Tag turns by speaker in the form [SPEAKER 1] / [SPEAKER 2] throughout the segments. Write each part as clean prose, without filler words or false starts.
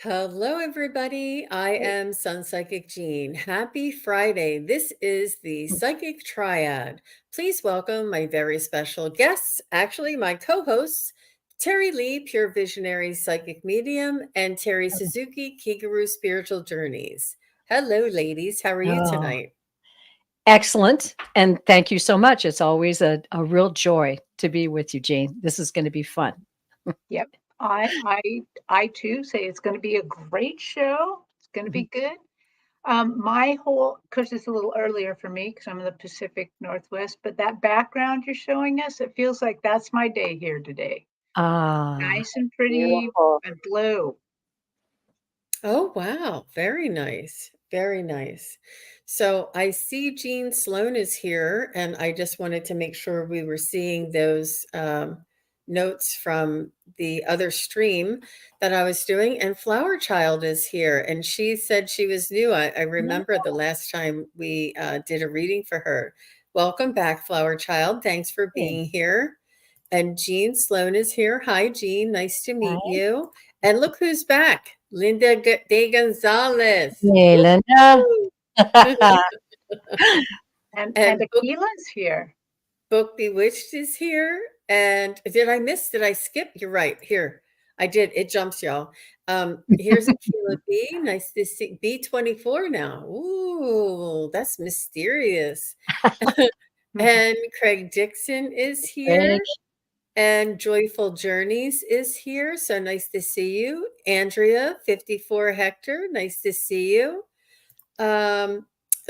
[SPEAKER 1] Hello, everybody. I am Sun Psychic Jean. Happy Friday. This is the Psychic Triad. Please welcome my very special guests, actually, my co hosts, Terry Lee, Pure Visionary Psychic Medium, and Terry Suzuki, Kigaru Spiritual Journeys. Hello, ladies. How are you
[SPEAKER 2] Oh,
[SPEAKER 1] tonight?
[SPEAKER 2] excellent. And thank you so much. It's always a real joy to be with you, Jane. This is going to be fun.
[SPEAKER 3] Yep. I too say it's going to be a great show. It's going to be good. My whole, because it's a little earlier for me because I'm in the Pacific Northwest, but that background you're showing us, it feels like that's my day here today.
[SPEAKER 2] Ah,
[SPEAKER 3] Nice and pretty
[SPEAKER 2] beautiful.
[SPEAKER 3] and blue.
[SPEAKER 1] Oh, wow. Very nice. Very nice. So I see Jean Sloan is here, and I just wanted to make sure we were seeing those notes from the other stream that I was doing. And Flower Child is here, and she said she was new. I remember the last time we did a reading for her. Welcome back, Flower Child. Thanks for being here. And Jean Sloan is here. Hi, Jean. Nice to meet you. And look who's back. Linda De Gonzalez.
[SPEAKER 2] Hey, Linda.
[SPEAKER 3] And
[SPEAKER 1] And
[SPEAKER 3] Aquila's here.
[SPEAKER 1] Book Bewitched is here. And did I skip? You're right. Here. I did. It jumps, y'all. Here's Aquila B. Nice to see B24 now. Ooh, that's mysterious. And Craig Dixon is here. And Joyful Journeys is here. So nice to see you. Andrea, 54 Hector. Nice to see you.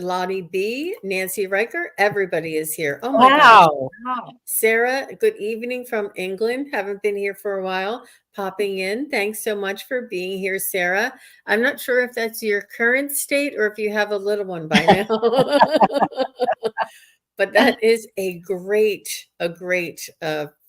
[SPEAKER 1] Lottie B, Nancy Riker, everybody is here. Oh my gosh.
[SPEAKER 3] Wow.
[SPEAKER 1] Sarah, good evening from England. Haven't been here for a while. Popping in. Thanks so much for being here, Sarah. I'm not sure if that's your current state or if you have a little one by now. But that is a great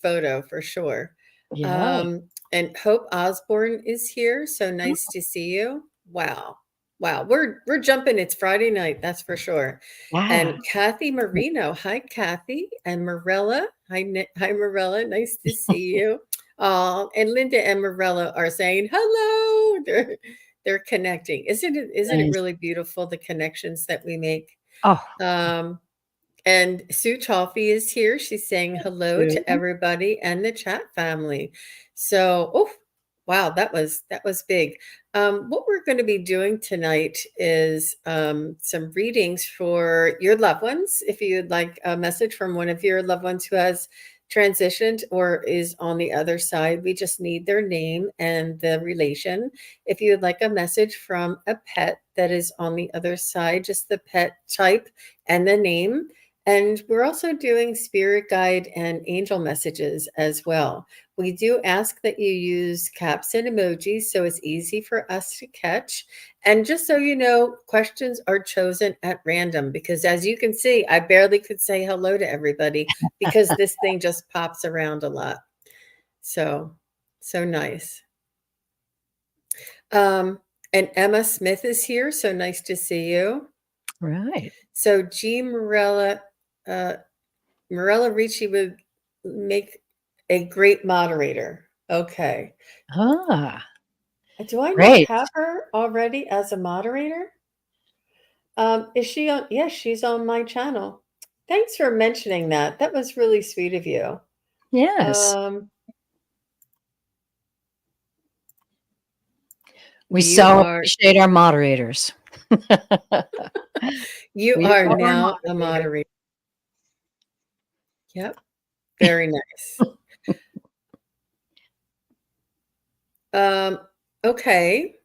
[SPEAKER 1] photo for sure.
[SPEAKER 2] Yeah.
[SPEAKER 1] And Hope Osborne is here. So nice to see you. Wow. Wow. We're jumping. It's Friday night, that's for sure. And Kathy Marino. Hi, Kathy. And Morella. Hi, Morella. Nice to see you. And Linda and Morella are saying hello. They're connecting. Isn't it really beautiful, the connections that we make?
[SPEAKER 2] Oh.
[SPEAKER 1] And Sue Toffee is here. She's saying hello to everybody and the chat family. So, wow, that was big. What we're going to be doing tonight is some readings for your loved ones. If you'd like a message from one of your loved ones who has transitioned or is on the other side, we just need their name and the relation. If you would like a message from a pet that is on the other side, just the pet type and the name. And we're also doing spirit guide and angel messages as well. We do ask that you use caps and emojis so it's easy for us to catch. And just so you know, questions are chosen at random because as you can see, I barely could say hello to everybody because this thing just pops around a lot. So nice. And Emma Smith is here. So nice to see you.
[SPEAKER 2] Right.
[SPEAKER 1] So G. Morella Ricci would make a great moderator. Okay. Do I not have her already as a moderator? Is she on? Yes, she's on my channel. Thanks for mentioning that. That was really sweet of you.
[SPEAKER 2] Yes. We so appreciate our moderators.
[SPEAKER 1] You are now a moderator. Yep. Very nice. Okay.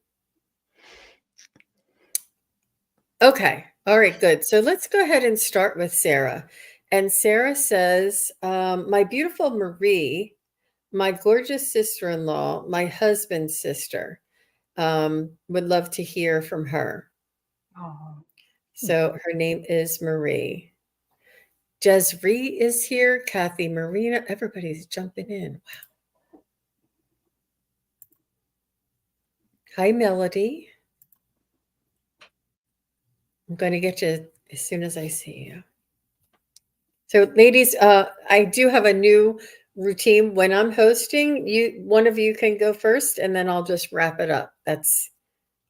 [SPEAKER 1] Okay. All right, good. So let's go ahead and start with Sarah. And Sarah says, my beautiful Marie, my gorgeous sister-in-law, my husband's sister, would love to hear from her.
[SPEAKER 3] Oh.
[SPEAKER 1] So her name is Marie. Jezree is here. Kathy Marina. Everybody's jumping in. Wow. Hi, Melody. I'm going to get you as soon as I see you. So ladies, I do have a new routine when I'm hosting. One of you can go first, and then I'll just wrap it up.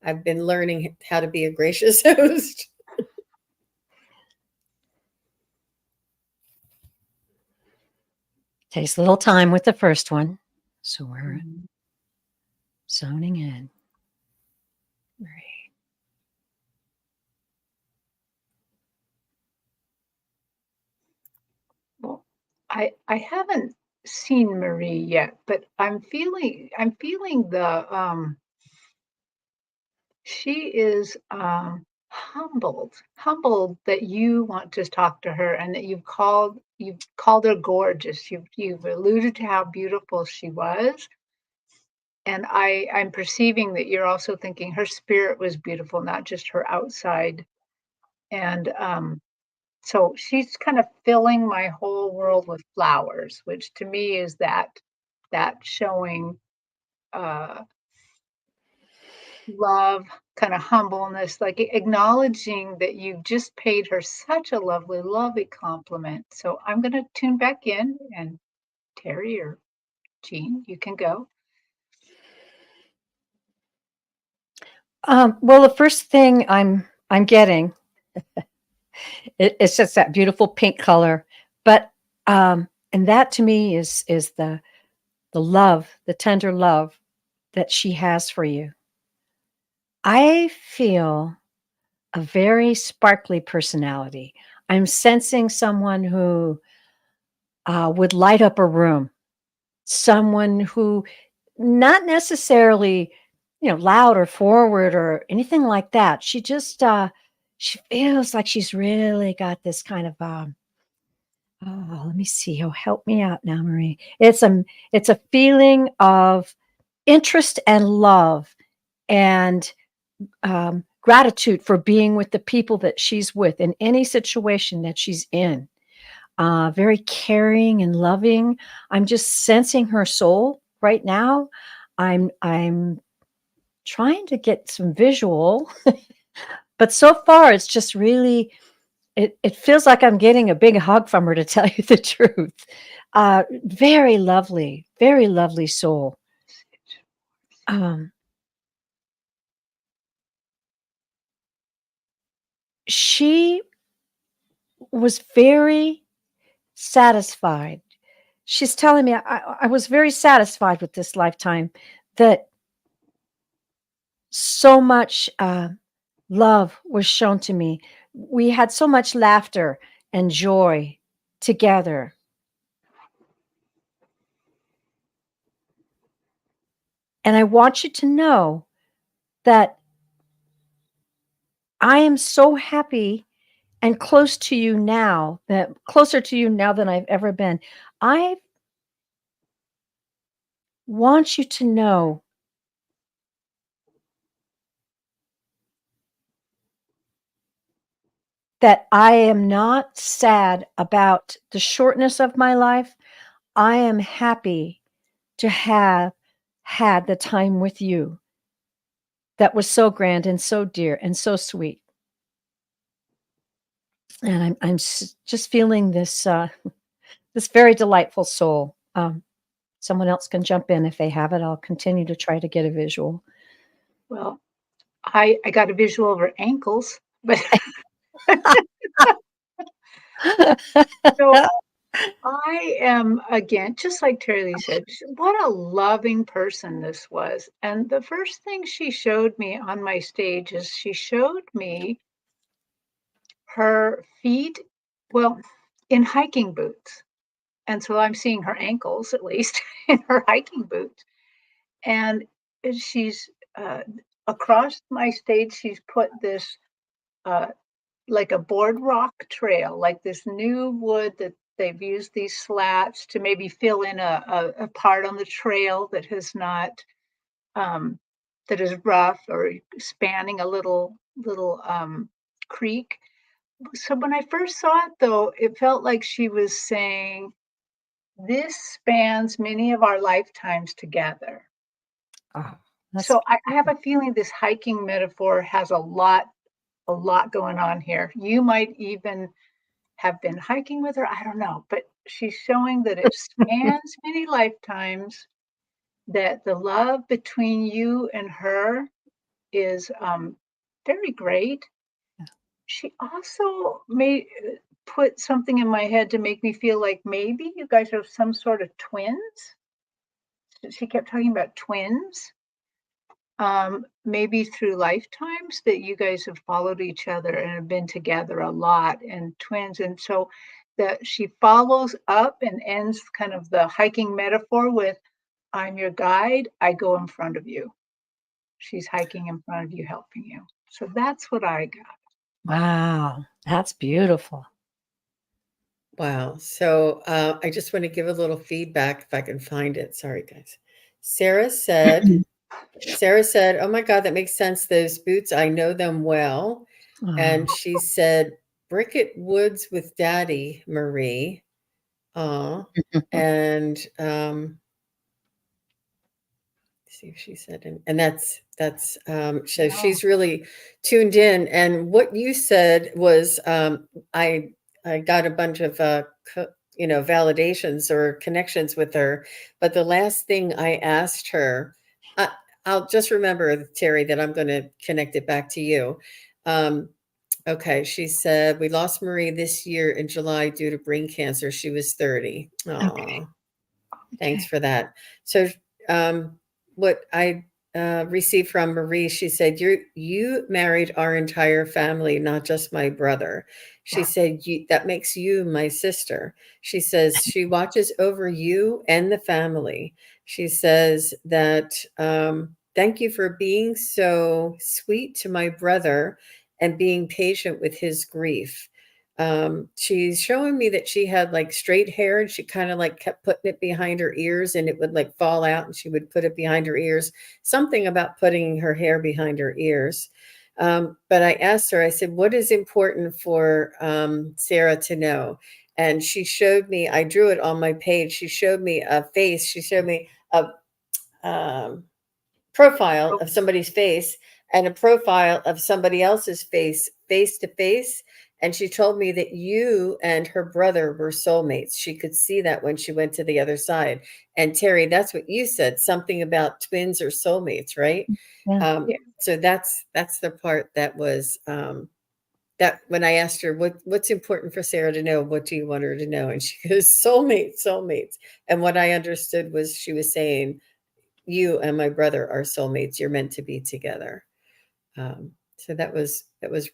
[SPEAKER 1] I've been learning how to be a gracious host.
[SPEAKER 2] Takes a little time with the first one. So we're zoning in. Right.
[SPEAKER 3] Well, I haven't seen Marie yet, but I'm feeling the she is humbled that you want to talk to her and that you've called her gorgeous. You've alluded to how beautiful she was. And I'm perceiving that you're also thinking her spirit was beautiful, not just her outside. And so she's kind of filling my whole world with flowers, which to me is that showing uh, love, kind of humbleness, like acknowledging that you just paid her such a lovely, lovely compliment. So I'm going to tune back in, and Terry or Jean, you can go.
[SPEAKER 2] Well, the first thing I'm getting, it's just that beautiful pink color, but and that to me is the love, the tender love that she has for you. I feel a very sparkly personality. I'm sensing someone who would light up a room, someone who not necessarily, loud or forward or anything like that. She just, she feels like she's really got this kind of, oh, let me see. Oh, help me out now, Marie. It's a feeling of interest and love and gratitude for being with the people that she's with in any situation that she's in. Very caring and loving. I'm just sensing her soul right now. I'm trying to get some visual, but so far it's just really it feels like I'm getting a big hug from her, to tell you the truth. Very lovely soul. Um, she was very satisfied. She's telling me I was very satisfied with this lifetime, that so much love was shown to me. We had so much laughter and joy together. And I want you to know that I am so happy and closer to you now than I've ever been. I want you to know that I am not sad about the shortness of my life. I am happy to have had the time with you that was so grand and so dear and so sweet. And I'm just feeling this this very delightful soul. Someone else can jump in if they have it. I'll continue to try to get a visual.
[SPEAKER 3] Well, I got a visual of her ankles, but so I am, again, just like Terry Lee said, what a loving person this was. And the first thing she showed me on my stage is she showed me her feet, well, in hiking boots. And so I'm seeing her ankles, at least, in her hiking boots. And she's across my stage, she's put this uh, like a boardwalk trail, like this new wood that they've used these slats to maybe fill in a part on the trail that has not um, that is rough or spanning a little creek. So when I first saw it, though, it felt like she was saying, "This spans many of our lifetimes together."
[SPEAKER 2] Oh, that's
[SPEAKER 3] So I have a feeling this hiking metaphor has a lot going on here. You might even have been hiking with her. I don't know, but she's showing that it spans many lifetimes, that the love between you and her is, very great. She also made put something in my head to make me feel like maybe you guys are some sort of twins. She kept talking about twins. Maybe through lifetimes that you guys have followed each other and have been together a lot and twins. And so that she follows up and ends kind of the hiking metaphor with, I'm your guide, I go in front of you. She's hiking in front of you, helping you. So that's what I got.
[SPEAKER 2] Wow, that's beautiful.
[SPEAKER 1] Wow. So I just want to give a little feedback if I can find it. Sorry, guys. Sarah said, "Oh my God, that makes sense. Those boots, I know them well." And she said, "Bricket Woods with Daddy, Marie." And see if she said, and so
[SPEAKER 3] Wow.
[SPEAKER 1] she's really tuned in. And what you said was, I got a bunch of validations or connections with her, but the last thing I asked her, I, I'll just remember, Terry, that I'm going to connect it back to you. Okay, she said we lost Marie this year in July due to brain cancer. She was 30.
[SPEAKER 2] Okay.
[SPEAKER 1] Aw. Thanks for that. So, what I received from Marie, she said, "You married our entire family, not just my brother." She said, "That makes you my sister." She says she watches over you and the family. She says that thank you for being so sweet to my brother and being patient with his grief. She's showing me that she had like straight hair and she kind of like kept putting it behind her ears and it would like fall out and she would put it behind her ears. Something about putting her hair behind her ears. But I asked her, I said, what is important for Sarah to know? And she showed me, I drew it on my page. She showed me a face. She showed me a profile of somebody's face and a profile of somebody else's face to face. And she told me that you and her brother were soulmates. She could see that when she went to the other side. And Terry, that's what you said, something about twins or soulmates, right?
[SPEAKER 2] Yeah.
[SPEAKER 3] Yeah.
[SPEAKER 1] So that's the part that was that when I asked her what's important for Sarah to know, what do you want her to know? And she goes, soulmates, soulmates. And what I understood was she was saying, you and my brother are soulmates. You're meant to be together. So that was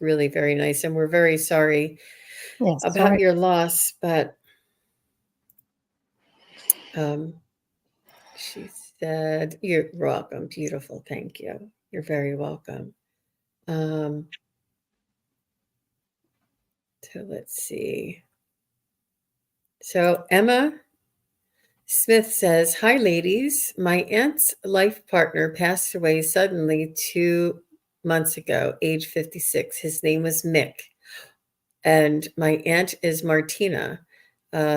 [SPEAKER 1] really very nice, and we're very sorry
[SPEAKER 2] Yes.
[SPEAKER 1] about
[SPEAKER 2] Sorry.
[SPEAKER 1] your loss. But she said, "You're welcome, beautiful. Thank you. You're very welcome." So let's see. So Emma Smith says, "Hi, ladies. My aunt's life partner passed away suddenly 2 months ago, age 56. His name was Mick. And my aunt is Martina.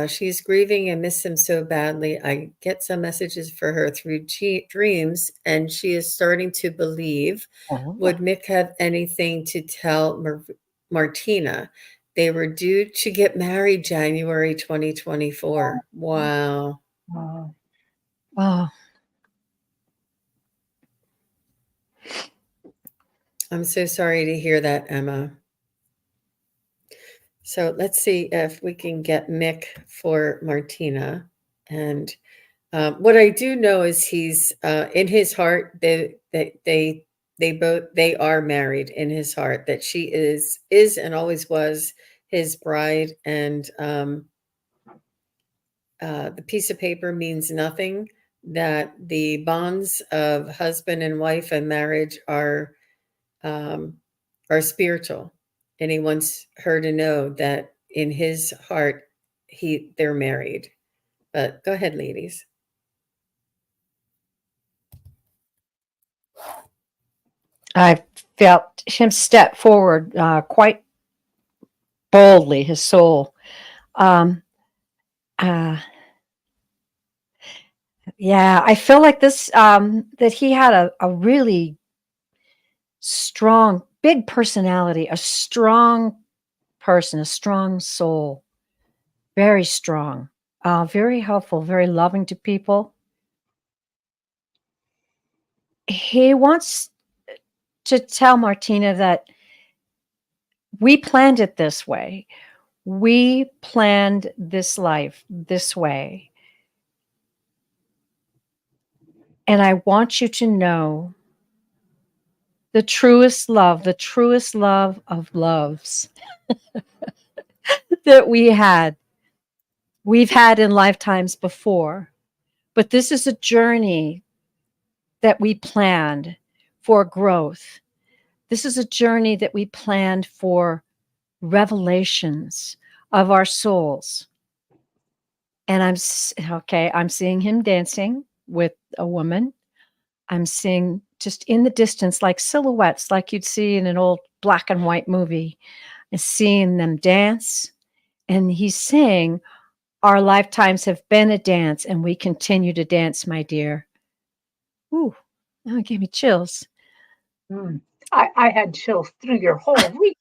[SPEAKER 1] She's grieving and miss him so badly. I get some messages for her through dreams, and she is starting to believe.
[SPEAKER 2] Oh,
[SPEAKER 1] Would Mick have anything to tell Martina? They were due to get married January 2024. Wow.
[SPEAKER 3] Wow.
[SPEAKER 2] wow.
[SPEAKER 1] I'm so sorry to hear that, Emma. So let's see if we can get Mick for Martina. And what I do know is he's in his heart. They are married in his heart. That she is and always was his bride. And the piece of paper means nothing. That the bonds of husband and wife and marriage um, are spiritual. And he wants her to know that in his heart, they're married. But go ahead, ladies.
[SPEAKER 2] I felt him step forward quite boldly, his soul. Um, uh, yeah, I feel like this, that he had a really strong, big personality, a strong person, a strong soul, very strong. very helpful, very loving to people. He wants to tell Martina that we planned it this way. We planned this life this way. And I want you to know the truest love of loves that we've had in lifetimes before. But this is a journey that we planned for growth. This is a journey that we planned for revelations of our souls. And I'm seeing him dancing with a woman. I'm seeing just in the distance, like silhouettes, like you'd see in an old black and white movie, and seeing them dance. And he's saying, our lifetimes have been a dance, and we continue to dance, my dear. Ooh, that gave me chills.
[SPEAKER 3] I had chills through your whole week.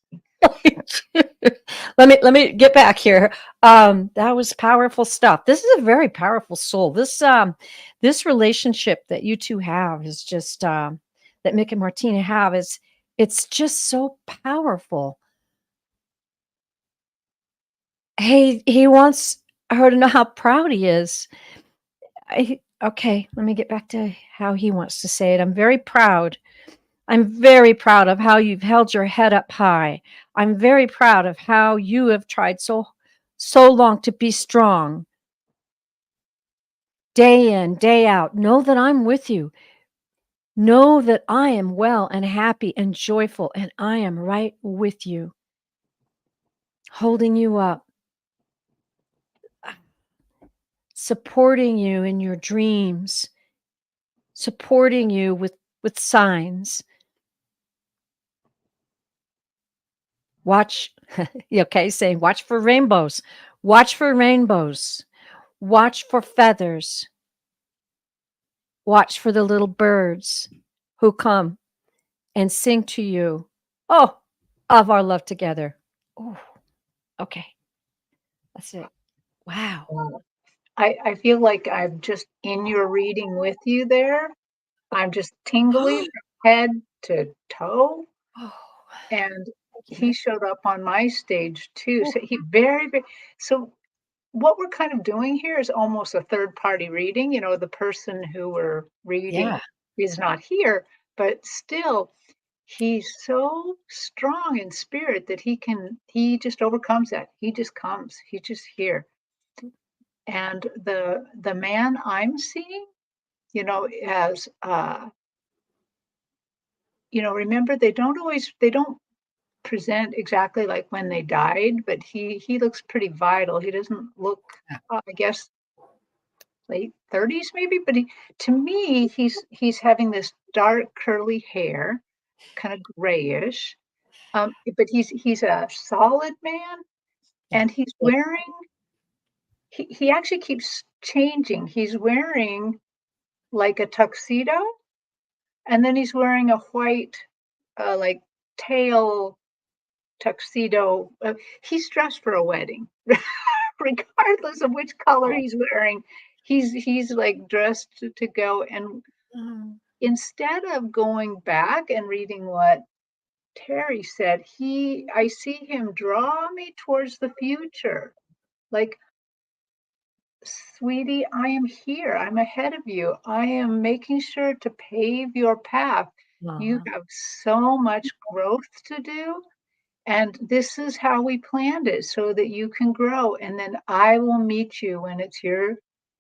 [SPEAKER 2] let me get back here. That was powerful stuff. This is a very powerful soul. This relationship that you two have is just that Mick and Martina have is it's just so powerful. He wants her to know how proud he is. Okay, let me get back to how he wants to say it. I'm very proud of how you've held your head up high. I'm very proud of how you have tried so long to be strong. Day in, day out. Know that I'm with you. Know that I am well and happy and joyful, and I am right with you, holding you up, supporting you in your dreams, supporting you with signs. Watch, okay, saying watch for rainbows. Watch for rainbows. Watch for feathers. Watch for the little birds who come and sing to you. Oh, of our love together. Oh, okay. That's it. Wow.
[SPEAKER 3] I feel like I'm just in your reading with you there. I'm just tingly from head to toe.
[SPEAKER 2] Oh,
[SPEAKER 3] And he showed up on my stage too. So he very, very, so what we're kind of doing here is almost a third party reading. You know, the person who we're reading
[SPEAKER 2] yeah.
[SPEAKER 3] is not here, but still he's so strong in spirit that he just overcomes that. He just comes. He's just here. And the man I'm seeing, you know, as you know, remember they don't present exactly like when they died, but he looks pretty vital. He doesn't look, I guess, late 30s maybe, but to me he's having this dark curly hair, kind of grayish. But he's a solid man, and he's wearing. He actually keeps changing. He's wearing like a tuxedo, and then he's wearing a white, like tail tuxedo. He's dressed for a wedding, regardless of which color he's wearing. He's like dressed to go. And instead of going back and reading what Terry said, I see him draw me towards the future. Like, sweetie, I am here. I'm ahead of you. I am making sure to pave your path. You have so much growth to do. And this is how we planned it so that you can grow. And then I will meet you when it's your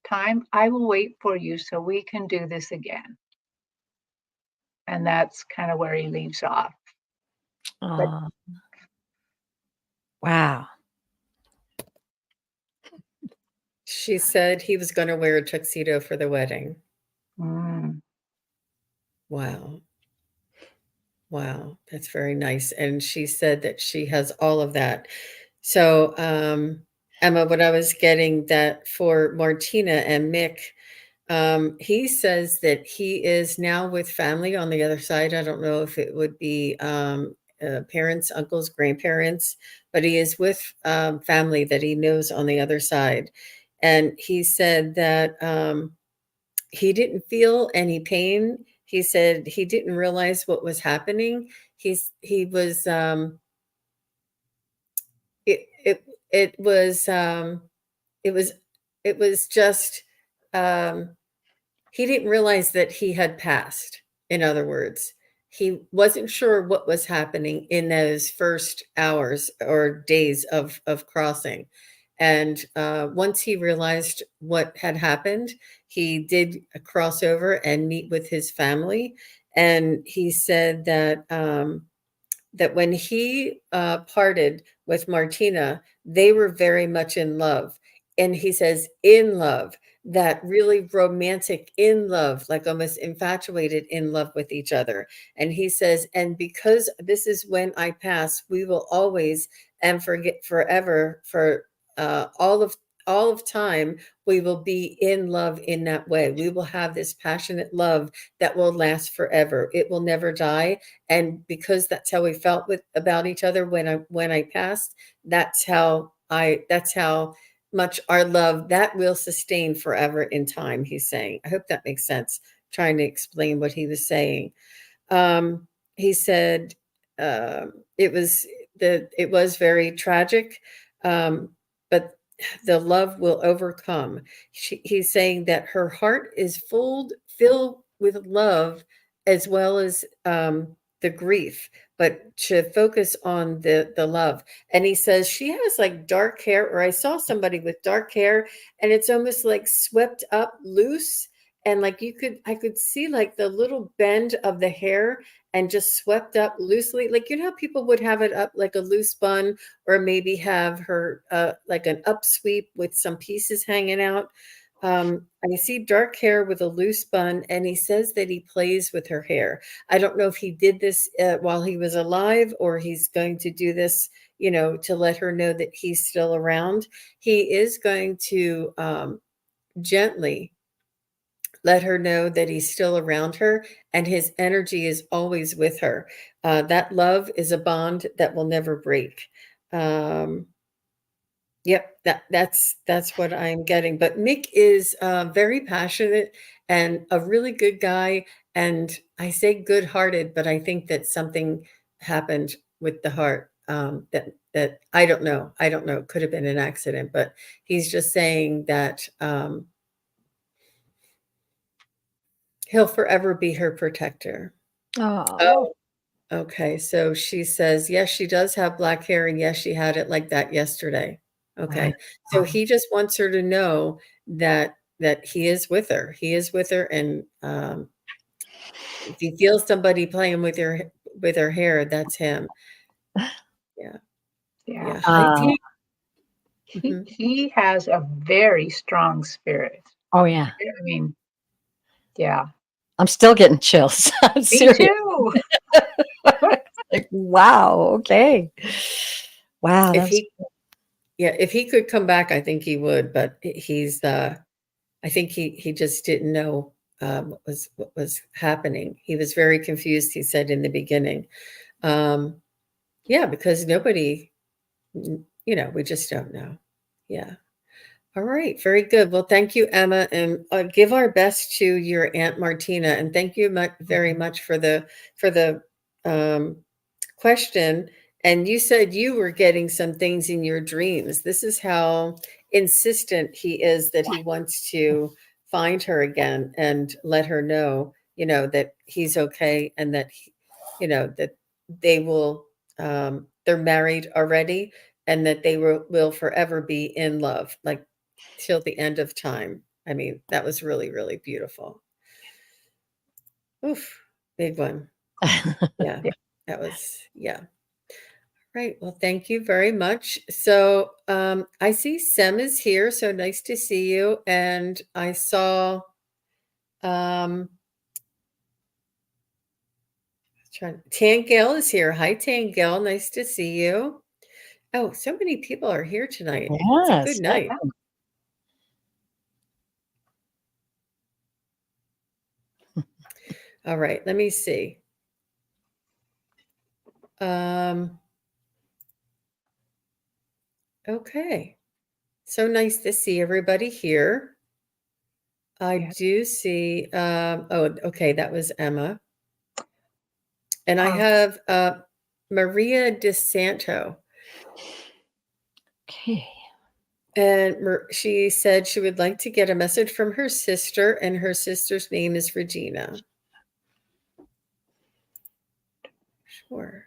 [SPEAKER 3] time. I will wait for you so we can do this again. And that's kind of where he leaves off. But
[SPEAKER 2] wow.
[SPEAKER 1] She said he was going to wear a tuxedo for the wedding. Wow. Wow, that's very nice. And she said that she has all of that. So, Emma, what I was getting that for Martina and Mick, he says that he is now with family on the other side. I don't know if it would be parents, uncles, grandparents, but he is with family that he knows on the other side. and he said that he didn't feel any pain. He said he didn't realize what was happening. He was it it it was it was it was just he didn't realize that he had passed. In other words, he wasn't sure what was happening in those first hours or days of crossing. And once he realized what had happened, he did cross over and meet with his family. And he said that when he parted with Martina, they were very much in love. And he says, in love, that really romantic in love, like almost infatuated in love with each other. And he says, and because this is when I pass, we will always and forget forever for all of time, we will be in love in that way. We will have this passionate love that will last forever. It will never die. And because that's how we felt with about each other when I passed, that's how much our love that will sustain forever in time, he's saying. I hope that makes sense, trying to explain what he was saying. He said it was very tragic, but the love will overcome. He's saying that her heart is filled with love as well as the grief, but to focus on the love. And he says she has like dark hair, or I saw somebody with dark hair, and it's almost like swept up loose, and like I could see like the little bend of the hair and just swept up loosely, like how people would have it up like a loose bun, or maybe have her like an upsweep with some pieces hanging out. I see dark hair with a loose bun, and he says that he plays with her hair. I don't know if he did this while he was alive, or he's going to do this, to let her know that he's still around. He is going to gently let her know that he's still around her and his energy is always with her. That love is a bond that will never break. Um, Yep, that's what I'm getting. But Mick is very passionate and a really good guy. And I say good-hearted, but I think that something happened with the heart, that I don't know. I don't know. It could have been an accident, but he's just saying that he'll forever be her protector.
[SPEAKER 2] Oh,
[SPEAKER 1] Oh, okay. So she says, yes, she does have black hair, and yes, she had it like that yesterday. Okay. So he just wants her to know that he is with her. He is with her, and if he feels somebody playing with her hair, that's him. Yeah.
[SPEAKER 3] Yeah.
[SPEAKER 1] Yeah. Hi, T.
[SPEAKER 3] He
[SPEAKER 1] Mhm.
[SPEAKER 3] he has a very strong spirit.
[SPEAKER 2] oh yeah.
[SPEAKER 3] I mean, yeah.
[SPEAKER 2] I'm still getting chills. I'm
[SPEAKER 3] Me
[SPEAKER 2] serious.
[SPEAKER 3] too.
[SPEAKER 2] Like, wow. Okay. Wow.
[SPEAKER 1] If
[SPEAKER 2] That's
[SPEAKER 1] he Yeah, if he could come back, I think he would, but he's I think he just didn't know what was happening. He was very confused, he said in the beginning. Um, yeah, because nobody, we just don't know. Yeah. All right, very good. Well, thank you, Emma, and give our best to your Aunt Martina, and thank you very much for the um, question. And you said you were getting some things in your dreams. This is how insistent he is that he wants to find her again and let her know, that he's okay, and that that they will they're married already, and that they will forever be in love, like till the end of time. I mean, that was really, really beautiful. Oof, big one. Yeah,
[SPEAKER 3] Yeah.
[SPEAKER 1] that was, yeah. Right. Well, thank you very much. So I see Sem is here. So nice to see you. And I saw um Tangale is here. Hi, Tangale. Nice to see you. Oh, so many people are here tonight. It's a good
[SPEAKER 2] yes.
[SPEAKER 1] night. All right, let me see. Um, okay. So nice to see everybody here. I
[SPEAKER 3] Yeah.
[SPEAKER 1] do see, oh, okay, that was Emma. And I
[SPEAKER 3] Um,
[SPEAKER 1] have Maria DeSanto.
[SPEAKER 2] Okay.
[SPEAKER 1] And she said she would like to get a message from her sister, and her sister's name is Regina. Sure.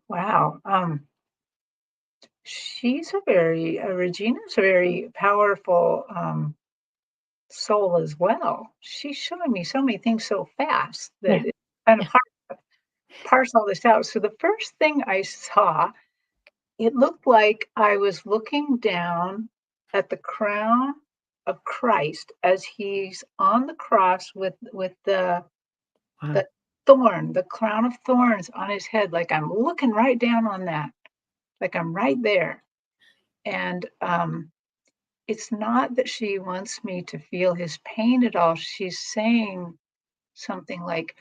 [SPEAKER 3] wow. Regina's a very powerful soul as well. She's showing me so many things so fast
[SPEAKER 2] Yeah.
[SPEAKER 3] that it's kind of
[SPEAKER 2] Yeah.
[SPEAKER 3] hard to parse all this out. So the first thing I saw, it looked like I was looking down at the crown of Christ as he's on the cross with
[SPEAKER 2] Wow.
[SPEAKER 3] the thorn, the crown of thorns on his head, like I'm looking right down on that, like I'm right there. And it's not that she wants me to feel his pain at all. She's saying something like,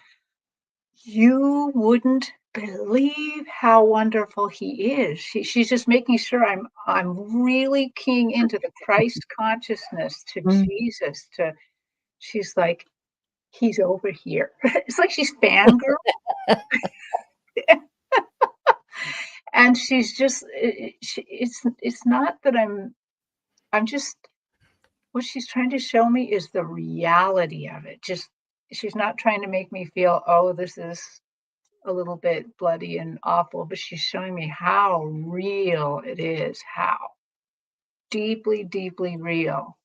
[SPEAKER 3] "You wouldn't believe how wonderful he is." She's just making sure I'm really keying into the Christ consciousness, to
[SPEAKER 2] Mm.
[SPEAKER 3] Jesus, to she's like, "He's over here." It's like she's fangirl, and she's just it's not that I'm just what she's trying to show me is the reality of it. Just she's not trying to make me feel, "Oh, this is a little bit bloody and awful," but she's showing me how real it is, how deeply, deeply real.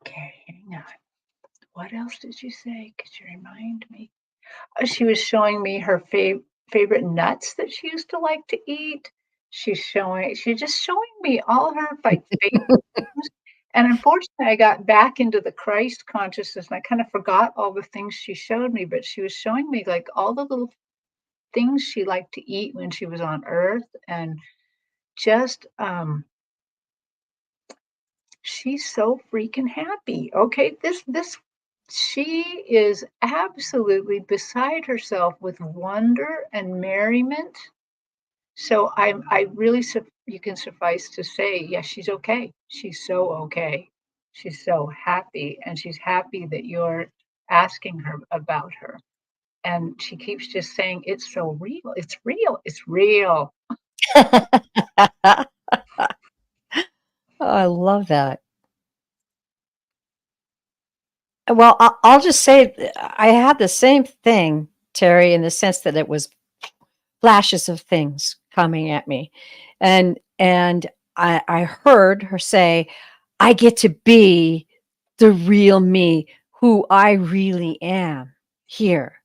[SPEAKER 3] Okay, hang on. What else did you say? Could you remind me? She was showing me her favorite nuts that she used to like to eat. She's just showing me all her like favorite things. And unfortunately, I got back into the Christ consciousness and I kind of forgot all the things she showed me, but she was showing me like all the little things she liked to eat when she was on earth, and just she's so freaking happy. Okay, this she is absolutely beside herself with wonder and merriment. So I really you can suffice to say, yes, she's okay. She's so okay. She's so happy, and she's happy that you're asking her about her. And she keeps just saying, "It's so real. It's real. It's real."
[SPEAKER 2] Oh, I love that. Well, I'll just say I had the same thing, Terry, in the sense that it was flashes of things coming at me. And I heard her say, I get to be the real me, who I really am here.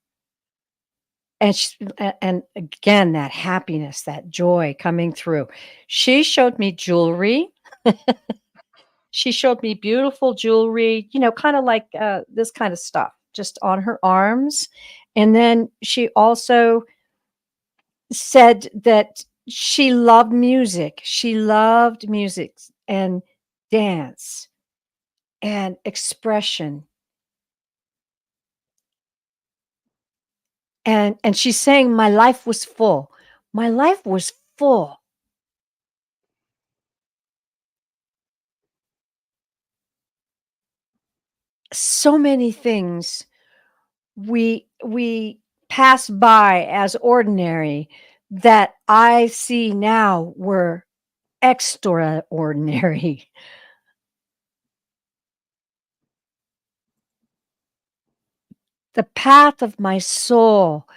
[SPEAKER 2] And again, that happiness, that joy coming through. She showed me jewelry. She showed me beautiful jewelry, kind of like this kind of stuff, just on her arms. And then she also said that she loved music. She loved music and dance and expression. And she's saying my life was full. My life was full. So many things we pass by as ordinary that I see now were extraordinary. The path of my soul,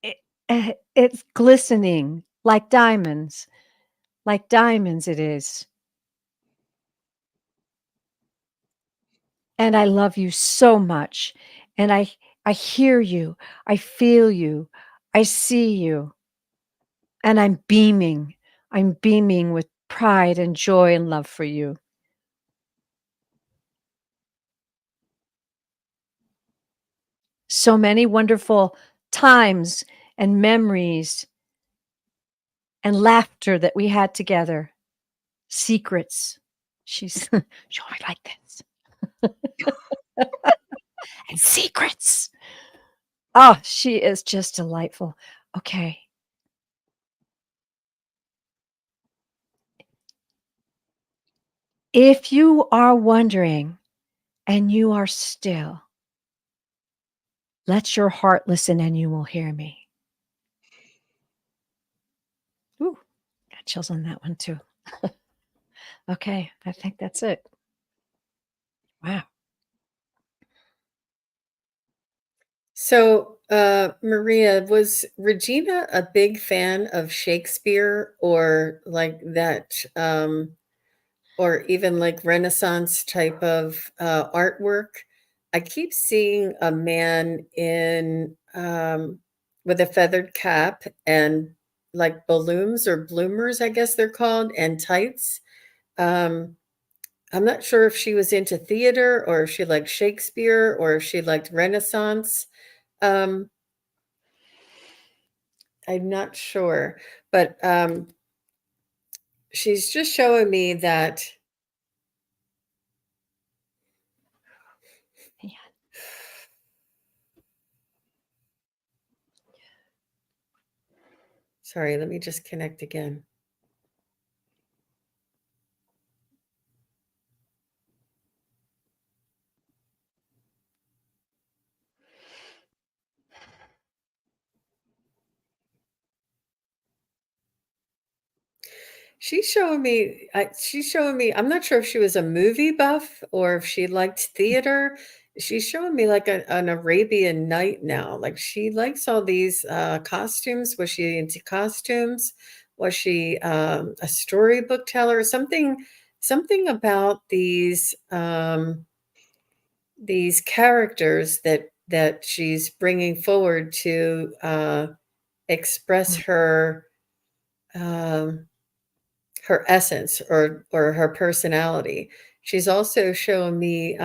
[SPEAKER 2] it, it's glistening like diamonds. like diamonds it is. And I love you so much. And I hear you. I feel you. I see you. And I'm beaming. I'm beaming with pride and joy and love for you. So many wonderful times and memories and laughter that we had together. Secrets. She's sure I like this. And secrets. Oh, she is just delightful. Okay. If you are wondering and you are still, let your heart listen and you will hear me. Ooh, got chills on that one too. Okay, I think that's it. Wow.
[SPEAKER 1] So, Maria, was Regina a big fan of Shakespeare or like that, or even like Renaissance type of artwork? I keep seeing a man in with a feathered cap and like balloons or bloomers, I guess they're called, and tights. Um, I'm not sure if she was into theater or if she liked Shakespeare or if she liked Renaissance. Um, I'm not sure, but she's just showing me that.
[SPEAKER 2] Yeah.
[SPEAKER 1] Sorry, let me just connect again. She's showing me, I'm not sure if she was a movie buff or if she liked theater. She's showing me like an Arabian Night now. Like she likes all these costumes. Was she into costumes? Was she a storybook teller? Something about these characters that she's bringing forward to express um, her essence or her personality. She's also showing me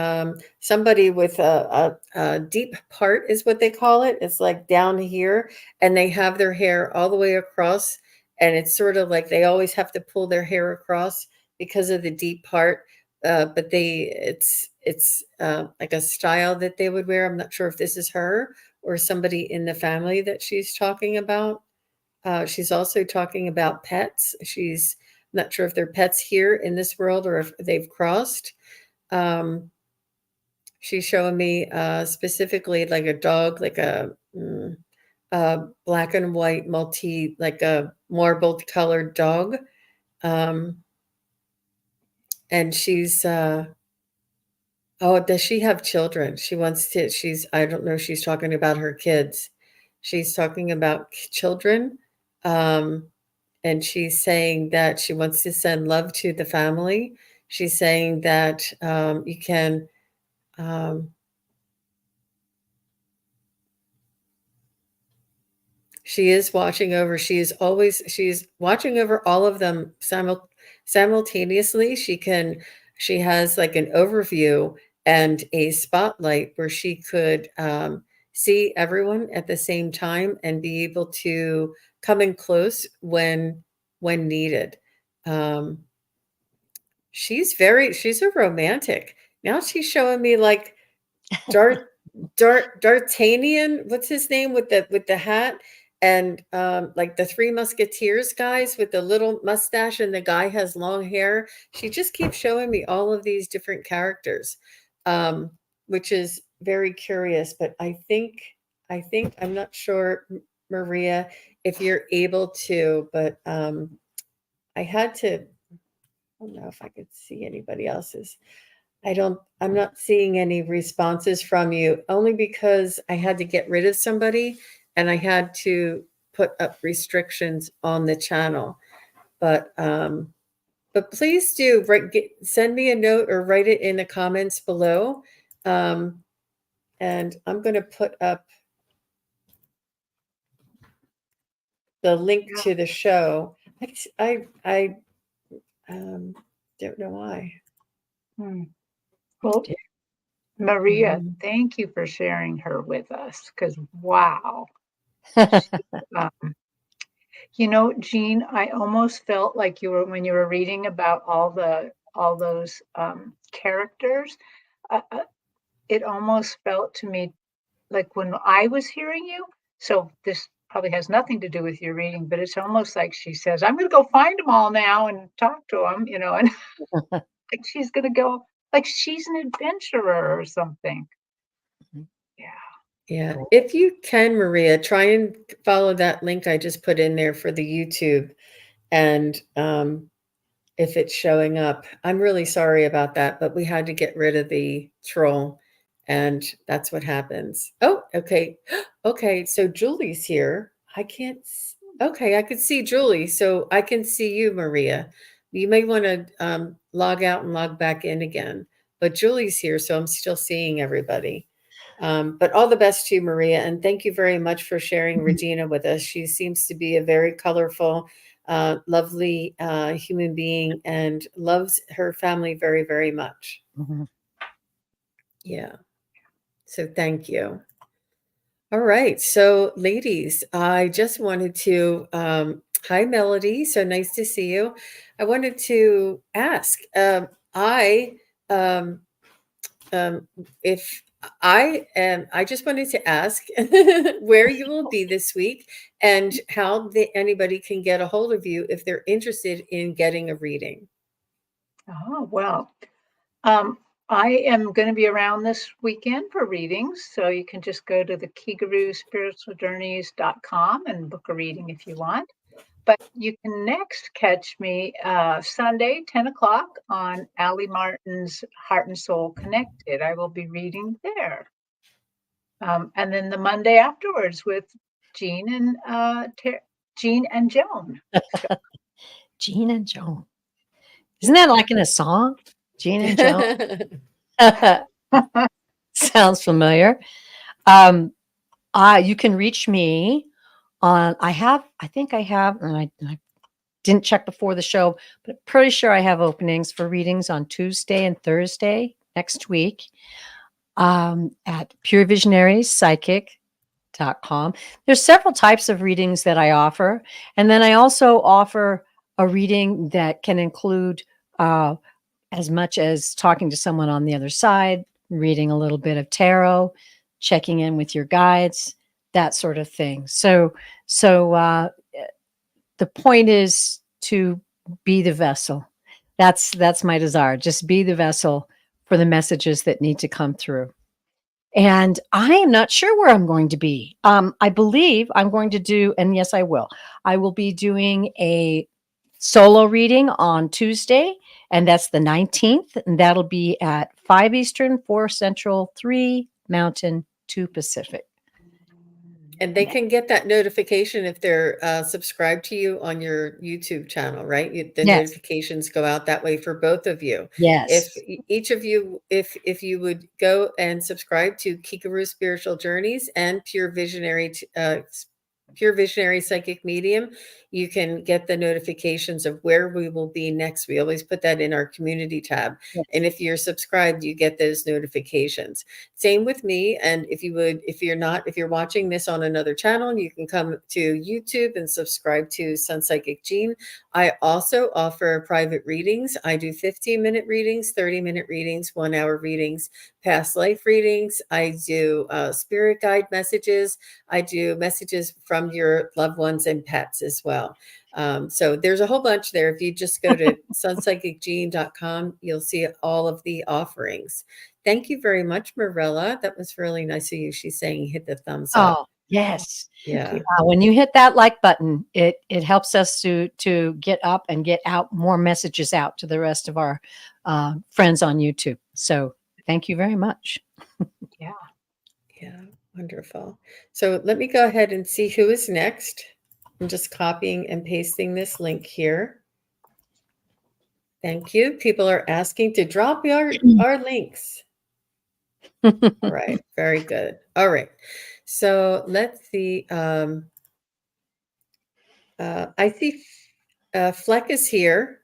[SPEAKER 1] somebody with a deep part is what they call it. It's like down here, and they have their hair all the way across, and it's sort of like they always have to pull their hair across because of the deep part. But it's like a style that they would wear. I'm not sure if this is her or somebody in the family that she's talking about. She's also talking about pets. She's not sure if they're pets here in this world or if they've crossed. Um, she's showing me specifically like a dog, like a black and white like a marbled colored dog. Um, and oh, does she have children? I don't know if she's talking about her kids. She's talking about children. Um, and she's saying that she wants to send love to the family. She's saying that you can. Um, she is watching over. She's watching over all of them simultaneously. She has like an overview and a spotlight where she could see everyone at the same time and be able to come in close when needed. Um, she's a romantic. Now she's showing me like Dart D'Artagnan, what's his name with the hat and like the Three Musketeers guys with the little mustache and the guy has long hair. She just keeps showing me all of these different characters. Um, which is very curious, but I think I'm not sure, Maria, if you're able to, but I had to I don't know if I could see anybody else's. I'm not seeing any responses from you only because I had to get rid of somebody and I had to put up restrictions on the channel. But please do send me a note or write it in the comments below. And I'm going to put up the link to the show. I don't know why.
[SPEAKER 3] Well, Maria, thank you for sharing her with us, because wow. Jean, I almost felt like when you were reading about all those characters, it almost felt to me like when I was hearing you. So this probably has nothing to do with your reading, but it's almost like she says, "I'm going to go find them all now and talk to them," and like she's going to go, like she's an adventurer or something. Yeah.
[SPEAKER 1] Yeah. If you can, Maria, try and follow that link I just put in there for the YouTube. And if it's showing up, I'm really sorry about that, but we had to get rid of the troll. And that's what happens. Oh, okay. Okay. So Julie's here. Okay. I could see Julie. So I can see you, Maria. You may want to log out and log back in again. But Julie's here. So I'm still seeing everybody. But all the best to you, Maria. And thank you very much for sharing Regina with us. She seems to be a very colorful, lovely human being and loves her family very, very much. Yeah. So thank you. All right. So, ladies, I just wanted to, hi, Melody. So nice to see you. I wanted to ask, um, if I just wanted to ask where you will be this week and how anybody can get a hold of you if they're interested in getting a reading.
[SPEAKER 3] Oh, well, I am going to be around this weekend for readings, so you can just go to the KigaruSpiritualJourneys.com and book a reading if you want. But you can next catch me Sunday, 10 o'clock on Allie Martin's Heart and Soul Connected. I will be reading there. And then the Monday afterwards with Jean and Joan.
[SPEAKER 2] Jean and Joan. Isn't that like in a song? Jean and Joan. Sounds familiar. You can reach me on, I think I have, and I didn't check before the show, but I'm pretty sure I have openings for readings on Tuesday and Thursday next week at purevisionariePsychic.com. There's several types of readings that I offer. And then I also offer a reading that can include as much as talking to someone on the other side, reading a little bit of tarot, checking in with your guides, that sort of thing. So the point is to be the vessel. That's my desire. Just be the vessel for the messages that need to come through. And I am not sure where I'm going to be. I believe I'm going to do, and yes, I will. I will be doing a solo reading on Tuesday, and that's the 19th, and that'll be at 5 Eastern, 4 Central, 3 Mountain, 2 Pacific.
[SPEAKER 1] And they can get that notification if they're subscribed to you on your YouTube channel, right? The notifications go out that way for both of you.
[SPEAKER 2] Yes.
[SPEAKER 1] If each of you, if you would go and subscribe to Kigaru Spiritual Journeys and Pure Visionary Psychic Medium, you can get the notifications of where we will be next. We always put that in our community tab. Yes. And if you're subscribed, you get those notifications. Same with me. And if you're watching this on another channel, you can come to YouTube and subscribe to Sun Psychic Jean. I also offer private readings. I do 15-minute readings, 30-minute readings, 1-hour readings, past life readings. I do spirit guide messages. I do messages from your loved ones and pets as well. So there's a whole bunch there. If you just go to sunpsychicjean.com, you'll see all of the offerings. Thank you very much, Marilla. That was really nice of you. She's saying hit the thumbs up.
[SPEAKER 2] Oh, yes.
[SPEAKER 1] Yeah.
[SPEAKER 2] When you hit that like button, it helps us to get up and get out more messages out to the rest of our friends on YouTube. So thank you very much.
[SPEAKER 3] Yeah.
[SPEAKER 1] Yeah. Wonderful. So let me go ahead and see who is next. I'm just copying and pasting this link here. Thank you. People are asking to drop our links. All right. Very good. All right. So let's see. I see Fleck is here.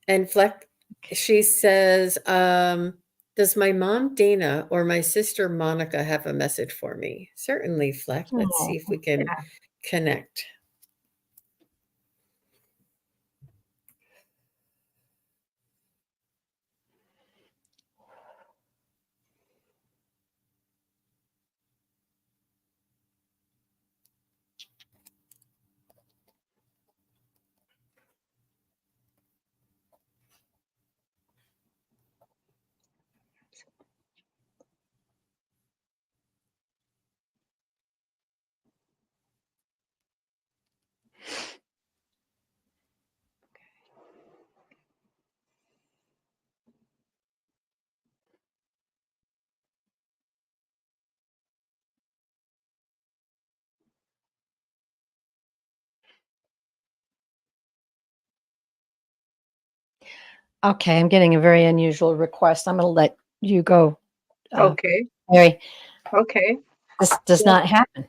[SPEAKER 1] And Fleck, she says, does my mom Dana or my sister Monica have a message for me? Certainly, Fleck. Let's see if we can
[SPEAKER 3] yeah.
[SPEAKER 1] connect.
[SPEAKER 2] Okay, I'm getting a very unusual request. I'm going to let you go,
[SPEAKER 3] Okay.
[SPEAKER 2] Mary.
[SPEAKER 3] Okay.
[SPEAKER 2] This does
[SPEAKER 3] Well,
[SPEAKER 2] not happen,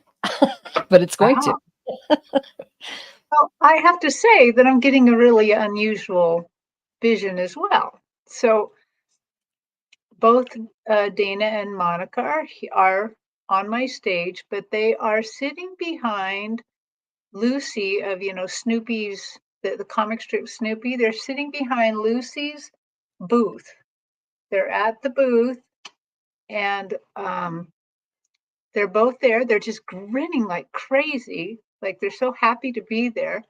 [SPEAKER 2] but it's going to.
[SPEAKER 3] well, I have to say that I'm getting a really unusual vision as well. So both Dana and Monica are on my stage, but they are sitting behind Lucy of, Snoopy's, the comic strip Snoopy. They're sitting behind Lucy's booth. They're at the booth, and they're both there. They're just grinning like crazy, like they're so happy to be there.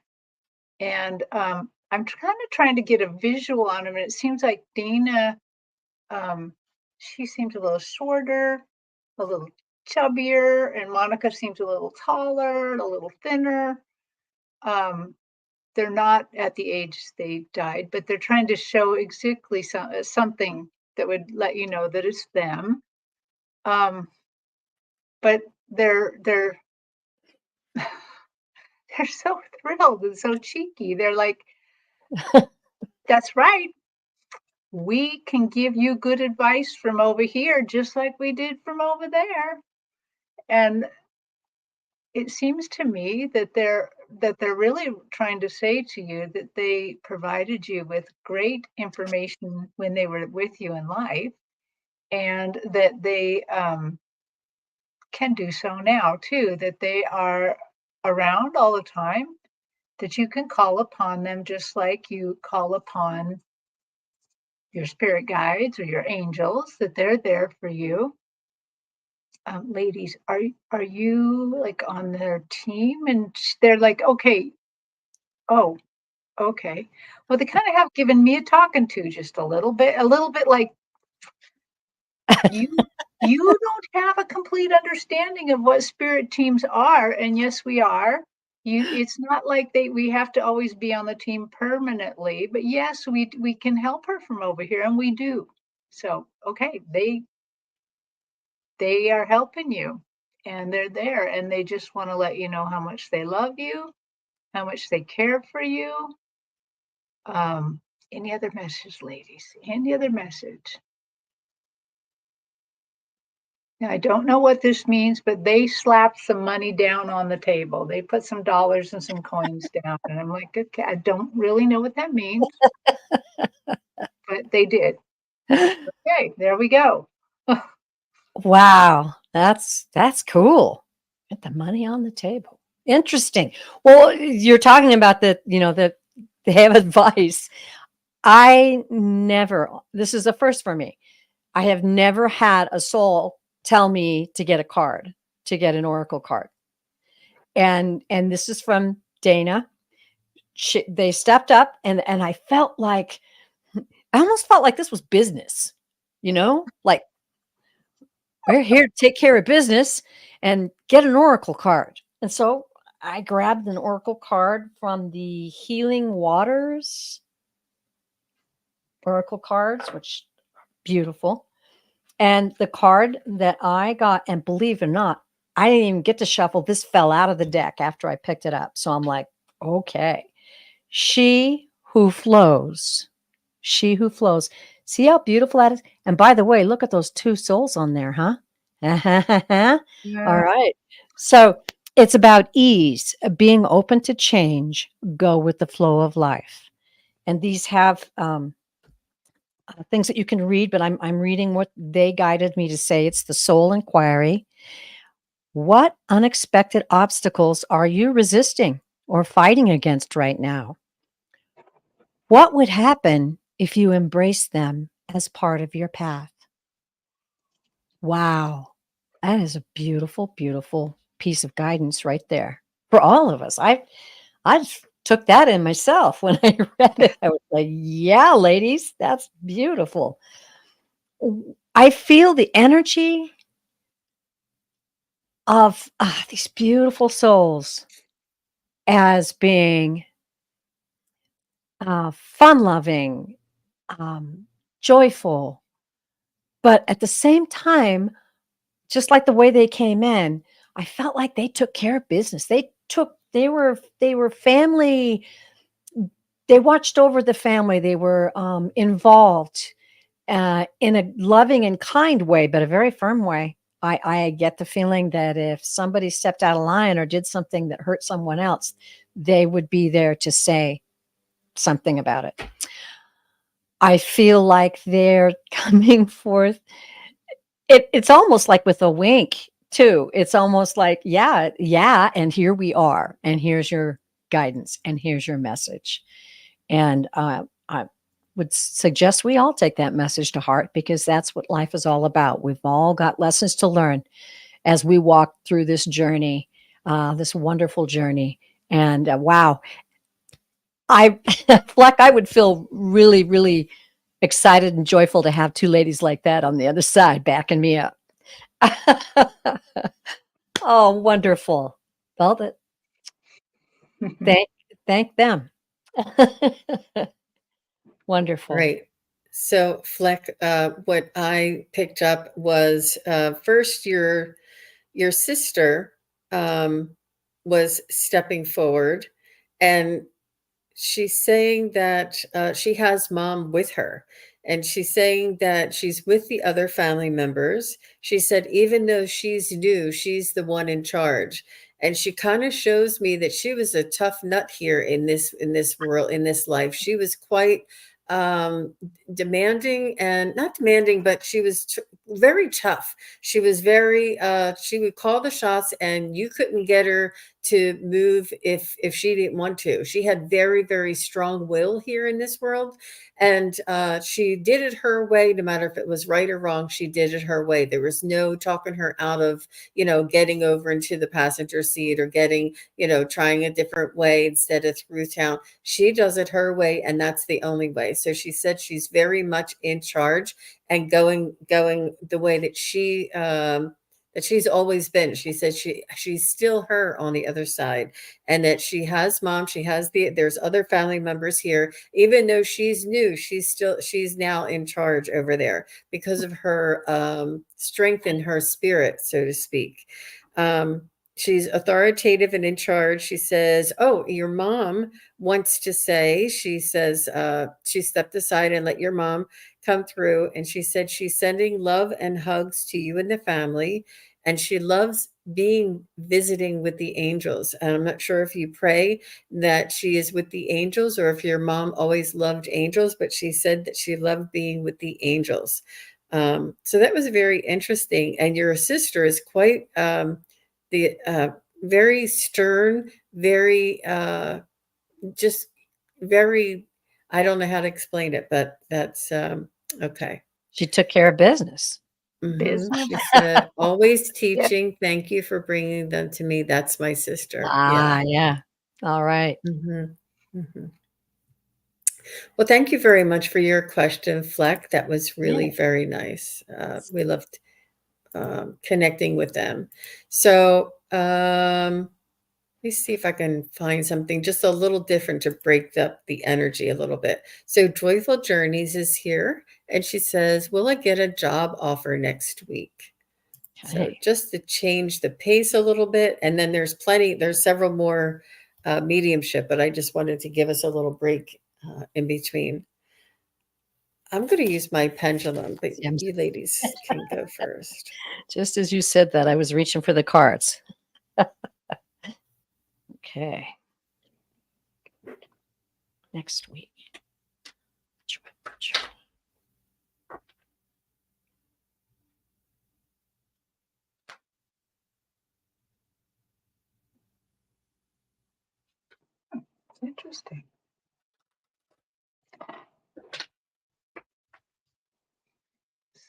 [SPEAKER 3] And I'm kind of trying to get a visual on them, and it seems like Dana, um, she seems a little shorter, a little chubbier, and Monica seems a little taller, a little thinner. Um, they're not at the age they died, but they're trying to show exactly something that would let you know that it's them. But they're they're so thrilled and so cheeky. They're like, "That's right. We can give you good advice from over here, just like we did from over there." And it seems to me that they're really trying to say to you that they provided you with great information when they were with you in life, and that they can do so now too, that they are around all the time, that you can call upon them just like you call upon your spirit guides or your angels, that they're there for you. Ladies, are you like on their team? And they're like, okay, oh, okay. Well, they kind of have given me a talking to just a little bit like you you don't have a complete understanding of what spirit teams are, and yes, we are. It's not like we have to always be on the team permanently, but yes, we can help her from over here, and we do. So, okay, they are helping you, and they're there, and they just want to let you know how much they love you, how much they care for you. Um, any other message, ladies? Any other message? Now, I don't know what this means, but they slapped some money down on the table. They put some dollars and some coins down. And I'm like, okay, I don't really know what that means, but they did. Okay, there we go.
[SPEAKER 2] Wow, that's cool. Get the money on the table. Interesting. Well, you're talking about that they have advice. I never, this is a first for me. I have never had a soul tell me to get a card, to get an oracle card. And this is from Dana. They stepped up, and I felt like, I almost felt like this was business, like, we're here to take care of business and get an oracle card. And so I grabbed an oracle card from the Healing Waters oracle cards, which beautiful. And the card that I got, and believe it or not, I didn't even get to shuffle. This fell out of the deck after I picked it up. So I'm like, okay. She who flows. She who flows. See how beautiful that is? And by the way, look at those two souls on there, huh? All
[SPEAKER 3] Yeah.
[SPEAKER 2] right. So it's about ease, being open to change, go with the flow of life. And these have things that you can read, but I'm reading what they guided me to say. It's the soul inquiry. What unexpected obstacles are you resisting or fighting against right now? What would happen if you embrace them as part of your path? Wow. That is a beautiful, beautiful piece of guidance right there for all of us. I took that in myself when I read it. I was like, yeah, ladies, that's beautiful. I feel the energy of these beautiful souls as being fun loving, um, joyful, but at the same time, just like the way they came in, I felt like they took care of business. They were family. They watched over the family. They were involved in a loving and kind way, but a very firm way. I get the feeling that if somebody stepped out of line or did something that hurt someone else, they would be there to say something about it. I feel like they're coming forth. It's almost like with a wink too. It's almost like, yeah, yeah, and here we are, and here's your guidance, and here's your message. And I would suggest we all take that message to heart because that's what life is all about. We've all got lessons to learn as we walk through this journey, this wonderful journey. And wow, I Fleck, I would feel really, really excited and joyful to have two ladies like that on the other side backing me up. Oh, wonderful. Felt it. Thank thank them. Wonderful.
[SPEAKER 1] Right. So, Fleck, what I picked up was first your sister um, was stepping forward, and she's saying that she has mom with her. And she's saying that she's with the other family members. She said, even though she's new, she's the one in charge. And she kind of shows me that she was a tough nut here in this world, in this life. She was quite um demanding, and not demanding, but she was very tough. She was very she would call the shots, and you couldn't get her to move if she didn't want to. She had very, very strong will here in this world, and she did it her way. No matter if it was right or wrong, she did it her way. There was no talking her out of, getting over into the passenger seat, or getting, trying a different way instead of through town. She does it her way, and that's the only way. So she said she's very much in charge, and going the way that she's always been. She said she's still her on the other side, and that she has mom, she has there's other family members here. Even though she's new, she's now in charge over there because of her strength in her spirit, so to speak. She's authoritative and in charge. She says, "Oh, your mom wants to say," she says, she stepped aside and let your mom come through. And she said she's sending love and hugs to you and the family. And she loves being visiting with the angels. And I'm not sure if you pray that she is with the angels, or if your mom always loved angels, but she said that she loved being with the angels. So that was very interesting. And your sister is quite the very stern, very just very, I don't know how to explain it, but that's okay.
[SPEAKER 2] She took care of business.
[SPEAKER 3] Business.
[SPEAKER 1] She said, always
[SPEAKER 3] Yeah.
[SPEAKER 1] teaching. Thank you for bringing them to me. That's my sister. Yeah.
[SPEAKER 2] Yeah. All right.
[SPEAKER 1] hmm hmm Well, thank you very much for your question, Fleck. That was really
[SPEAKER 2] Yeah.
[SPEAKER 1] very nice. We loved connecting with them. So, let me see if I can find something just a little different to break up the energy a little bit. So, Joyful Journeys is here, and she says, will I get a job offer next week? So,
[SPEAKER 2] Okay.
[SPEAKER 1] just to change the pace a little bit. And then there's several more mediumship, but I just wanted to give us a little break in between. I'm going to use my pendulum, but
[SPEAKER 2] See, I'm
[SPEAKER 1] you ladies can go first.
[SPEAKER 2] just as you said that, I was reaching for the cards. Okay. Next week.
[SPEAKER 3] Interesting.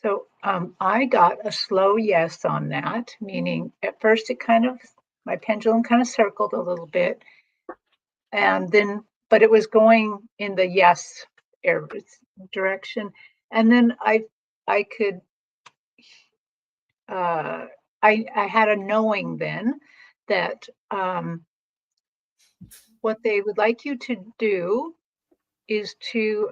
[SPEAKER 3] So I got a slow yes on that, meaning at first my pendulum kind of circled a little bit, and then, but it was going in the yes direction, and then I could, I had a knowing then that what they would like you to do is to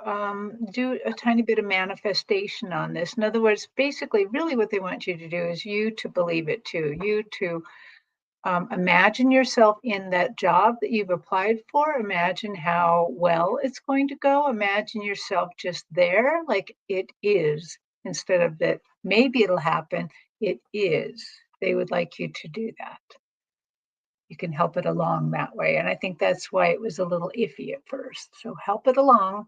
[SPEAKER 3] do a tiny bit of manifestation on this. In other words, basically, really what they want you to do is you to believe it too, you to imagine yourself in that job that you've applied for. Imagine how well it's going to go. Imagine yourself just there, like it is, instead of that maybe it'll happen. It is. They would like you to do that. You can help it along that way. And I think that's why it was a little iffy at first. So help it along.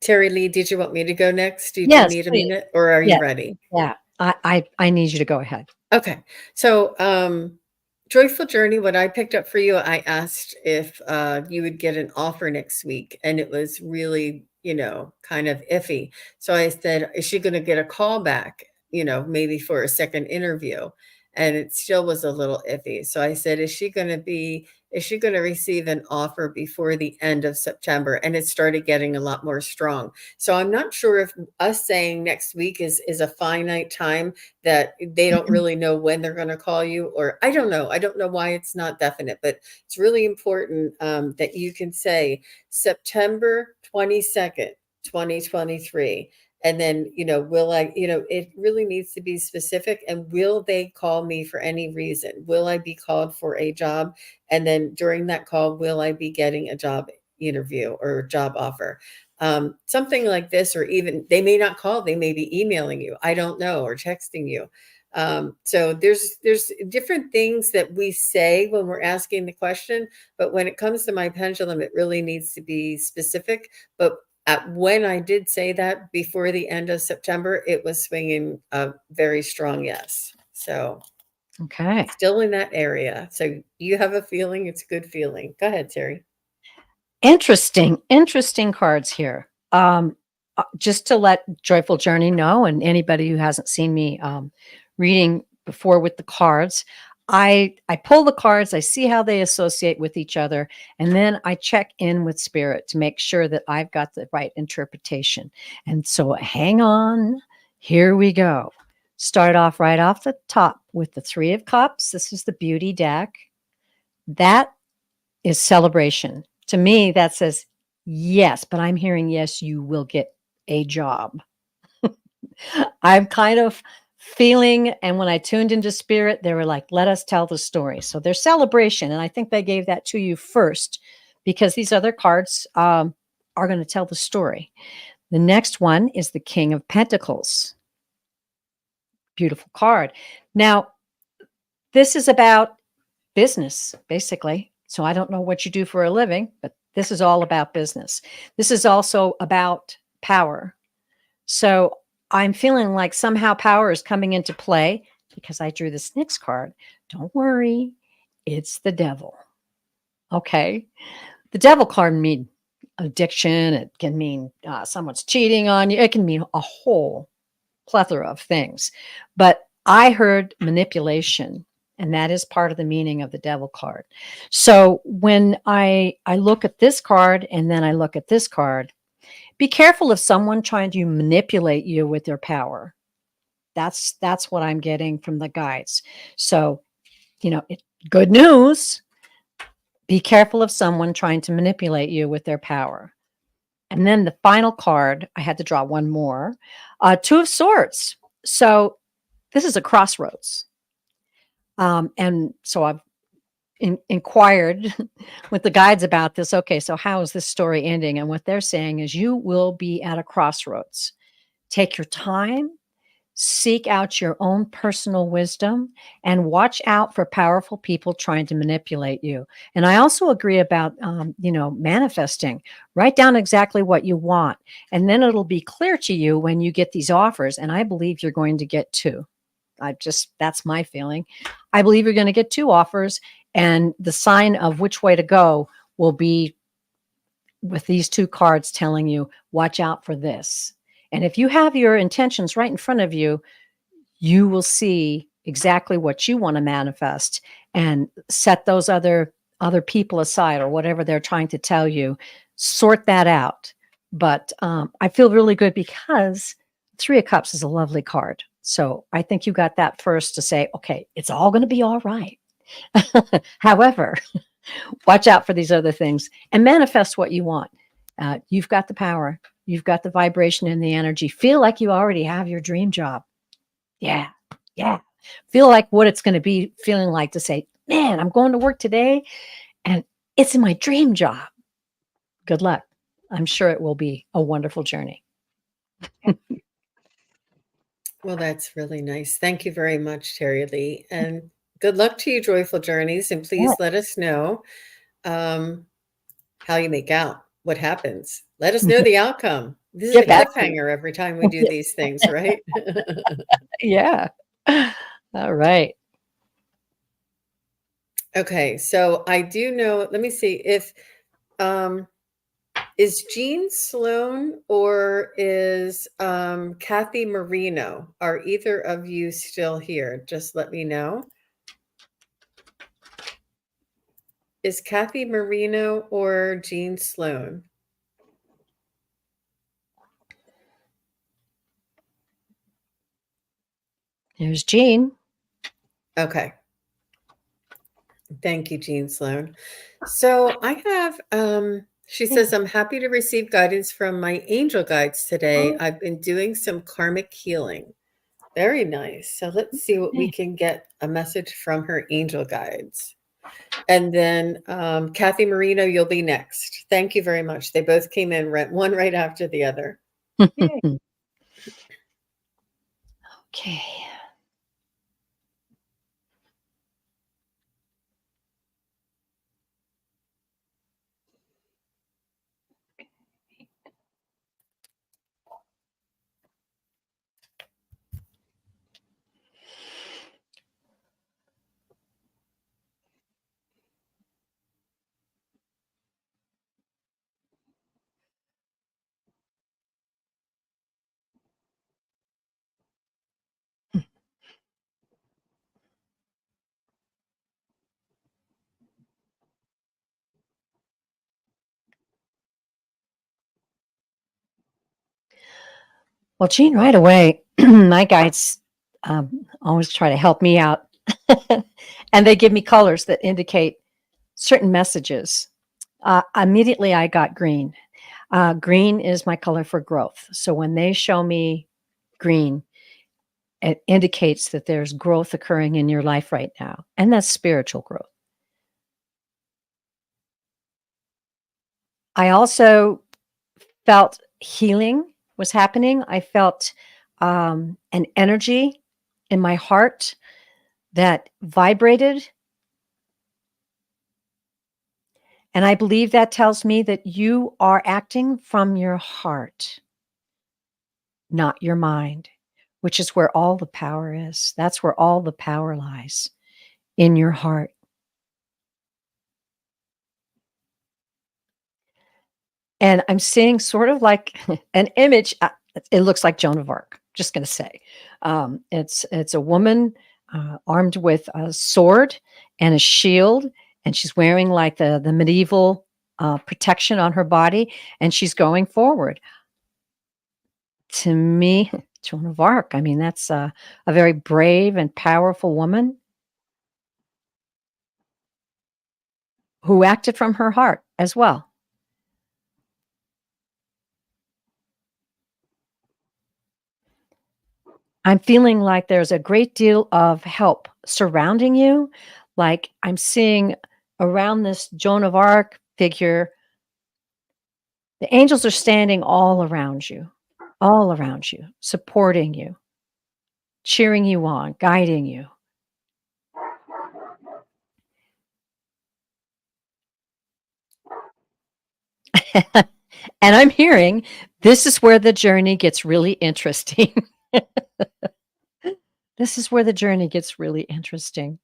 [SPEAKER 1] Terry Lee, did you want me to go next? Do you
[SPEAKER 2] Yes,
[SPEAKER 1] need a
[SPEAKER 2] please.
[SPEAKER 1] minute, or are you
[SPEAKER 2] Yes.
[SPEAKER 1] ready?
[SPEAKER 2] Yeah. I need you to go ahead.
[SPEAKER 1] Okay. So, Joyful Journey, what I picked up for you, I asked if you would get an offer next week, and it was really, kind of iffy. So I said, is she going to get a call back, maybe for a second interview? And it still was a little iffy. So I said, is she going to receive an offer before the end of September? And it started getting a lot more strong. So I'm not sure if us saying next week is a finite time, that they don't really know when they're going to call you, or I don't know. I don't know why it's not definite, but it's really important that you can say September 22nd, 2023. And then, will I, it really needs to be specific. And will they call me for any reason? Will I be called for a job? And then during that call, will I be getting a job interview or job offer? Something like this, or even they may not call, they may be emailing you, I don't know, or texting you. So there's different things that we say when we're asking the question, but when it comes to my pendulum, it really needs to be specific. But when I did say that before the end of September, it was swinging a very strong yes. So
[SPEAKER 2] Okay.
[SPEAKER 1] still in that area. So you have a feeling, it's a good feeling. Go ahead, Terry.
[SPEAKER 2] Interesting cards here. Just to let Joyful Journey know, and anybody who hasn't seen me reading before with the cards, I pull the cards, I see how they associate with each other, and then I check in with Spirit to make sure that I've got the right interpretation. And so hang on, here we go. Start off right off the top with the Three of Cups. This is the Beauty deck. That is celebration. To me, that says yes, but I'm hearing yes, you will get a job. I'm kind of feeling, and when I tuned into Spirit, they were like, let us tell the story. So there's celebration. And I think they gave that to you first, because these other cards are going to tell the story. The next one is the King of Pentacles. Beautiful card. Now, this is about business, basically. So I don't know what you do for a living, but this is all about business. This is also about power. So I'm feeling like somehow power is coming into play because I drew this next card. Don't worry, it's the devil. Okay. The devil card mean addiction. It can mean someone's cheating on you. It can mean a whole plethora of things. But I heard manipulation, and that is part of the meaning of the devil card. So when I look at this card and then I look at this card, be careful of someone trying to manipulate you with their power. That's what I'm getting from the guides. So, good news. Be careful of someone trying to manipulate you with their power. And then the final card, I had to draw one more. Two of Swords. So this is a crossroads. And so I've inquired with the guides about this. Okay, so how is this story ending? And what they're saying is you will be at a crossroads. Take your time, seek out your own personal wisdom, and watch out for powerful people trying to manipulate you. And I also agree about, manifesting. Write down exactly what you want, and then it'll be clear to you when you get these offers. And I believe you're going to get two. That's my feeling. I believe you're going to get two offers, and the sign of which way to go will be with these two cards telling you, watch out for this. And if you have your intentions right in front of you, you will see exactly what you want to manifest and set those other people aside, or whatever they're trying to tell you. Sort that out. But I feel really good because Three of Cups is a lovely card. So I think you got that first to say, okay, it's all going to be all right. However, watch out for these other things and manifest what you want. You've got the power. You've got the vibration and the energy. Feel like you already have your dream job. Yeah. Yeah. Feel like what it's going to be feeling like to say, man, I'm going to work today and it's in my dream job. Good luck. I'm sure it will be a wonderful journey.
[SPEAKER 1] Well, that's really nice. Thank you very much, Terry Lee. And good luck to you, Joyful Journeys. And please let us know how you make out, what happens. Let us know the outcome. This is a cliffhanger every time we do these things, right?
[SPEAKER 2] Yeah. All right.
[SPEAKER 1] Okay. So I do know, let me see if, is Jean Sloan or is Kathy Marino? Are either of you still here? Just let me know. Is Kathy Marino or Jean Sloan?
[SPEAKER 2] There's Jean.
[SPEAKER 1] Okay. Thank you, Jean Sloan. So I have, she says, I'm happy to receive guidance from my angel guides today. I've been doing some karmic healing. Very nice. So let's see what we can get a message from her angel guides. And then Kathy Marino, you'll be next. Thank you very much. They both came in one right after the other.
[SPEAKER 2] Okay. Well, Jean, right away, my guides always try to help me out. And they give me colors that indicate certain messages. Immediately, I got green. Green is my color for growth. So when they show me green, it indicates that there's growth occurring in your life right now. And that's spiritual growth. I also felt healing was happening. I felt an energy in my heart that vibrated. And I believe that tells me that you are acting from your heart, not your mind, which is where all the power is. That's where all the power lies, in your heart. And I'm seeing sort of like an image. It looks like Joan of Arc, just going to say. It's a woman armed with a sword and a shield, and she's wearing like the medieval protection on her body, and she's going forward. To me, Joan of Arc, I mean, that's a very brave and powerful woman who acted from her heart as well. I'm feeling like there's a great deal of help surrounding you. Like I'm seeing around this Joan of Arc figure, the angels are standing all around you, supporting you, cheering you on, guiding you. And I'm hearing this is where the journey gets really interesting. This is where the journey gets really interesting.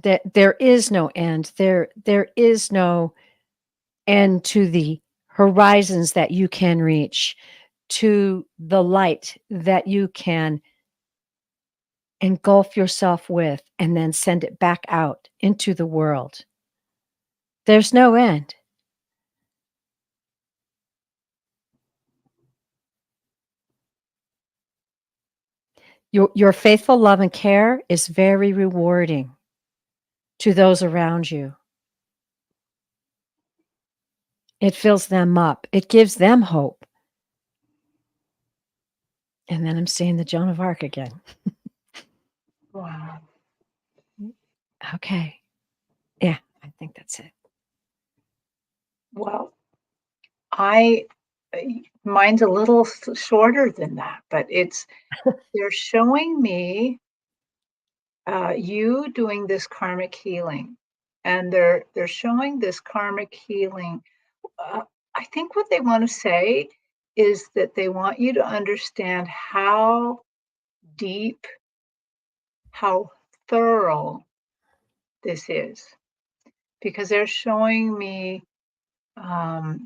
[SPEAKER 2] That there is no end. There is no end to the horizons that you can reach, to the light that you can engulf yourself with and then send it back out into the world. There's no end. Your faithful love and care is very rewarding to those around you. It fills them up. It gives them hope. And then I'm seeing the Joan of Arc again.
[SPEAKER 3] Wow.
[SPEAKER 2] Okay. Yeah, I think that's it.
[SPEAKER 3] Well, I mine's a little shorter than that, but they're showing me you doing this karmic healing, and they're showing this karmic healing. I think what they want to say is that they want you to understand how deep, how thorough this is, because they're showing me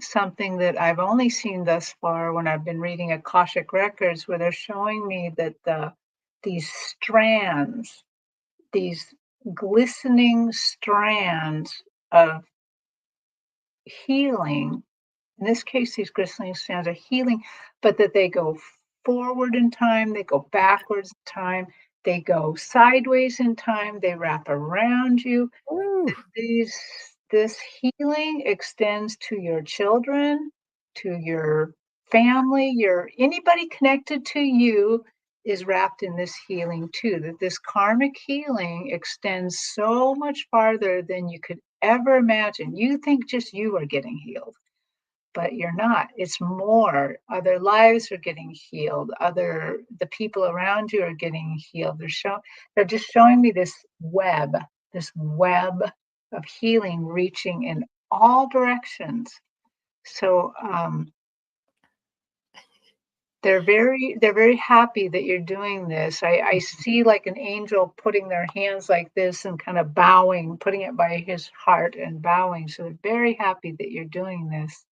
[SPEAKER 3] something that I've only seen thus far when I've been reading Akashic records, where they're showing me that these strands, these glistening strands of healing, in this case, these glistening strands are healing, but that they go forward in time, they go backwards in time, they go sideways in time, they wrap around you.
[SPEAKER 2] Ooh.
[SPEAKER 3] These This healing extends to your children, to your family, your anybody connected to you is wrapped in this healing too. That this karmic healing extends so much farther than you could ever imagine. You think just you are getting healed, but you're not. It's more. Other lives are getting healed. The people around you are getting healed. They're just showing me this web of healing reaching in all directions. So they're very happy that you're doing this. I see like an angel putting their hands like this and kind of bowing, putting it by his heart and bowing. So they're very happy that you're doing this.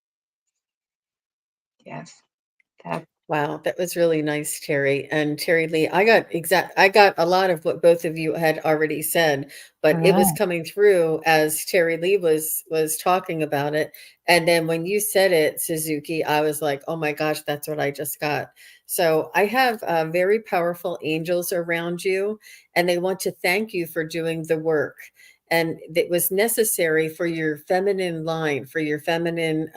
[SPEAKER 3] Yes. That
[SPEAKER 1] Wow, that was really nice, Terry. And Terry Lee, I got a lot of what both of you had already said,
[SPEAKER 2] All
[SPEAKER 1] but it was
[SPEAKER 2] right.
[SPEAKER 1] coming through as Terry Lee was talking about it. And then when you said it, Suzuki, I was like, "Oh my gosh, that's what I just got." So I have very powerful angels around you, and they want to thank you for doing the work. And it was necessary for your feminine line, for your feminine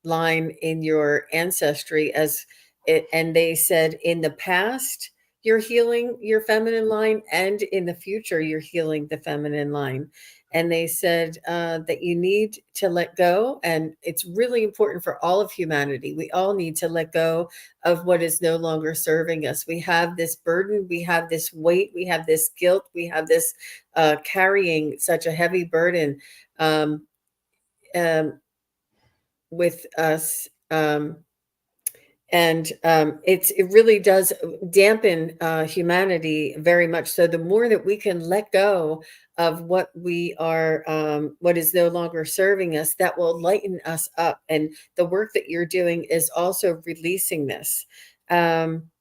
[SPEAKER 1] line in your ancestry as it, and they said in the past you're healing your feminine line, and in the future you're healing the feminine line. And they said that you need to let go, and it's really important for all of humanity. We all need to let go of what is no longer serving us. We have this burden, we have this weight, we have this guilt, we have this carrying such a heavy burden um, um, with us. And it really does dampen humanity very much. So the more that we can let go of what we are, what is no longer serving us, that will lighten us up. And the work that you're doing is also releasing this. Um,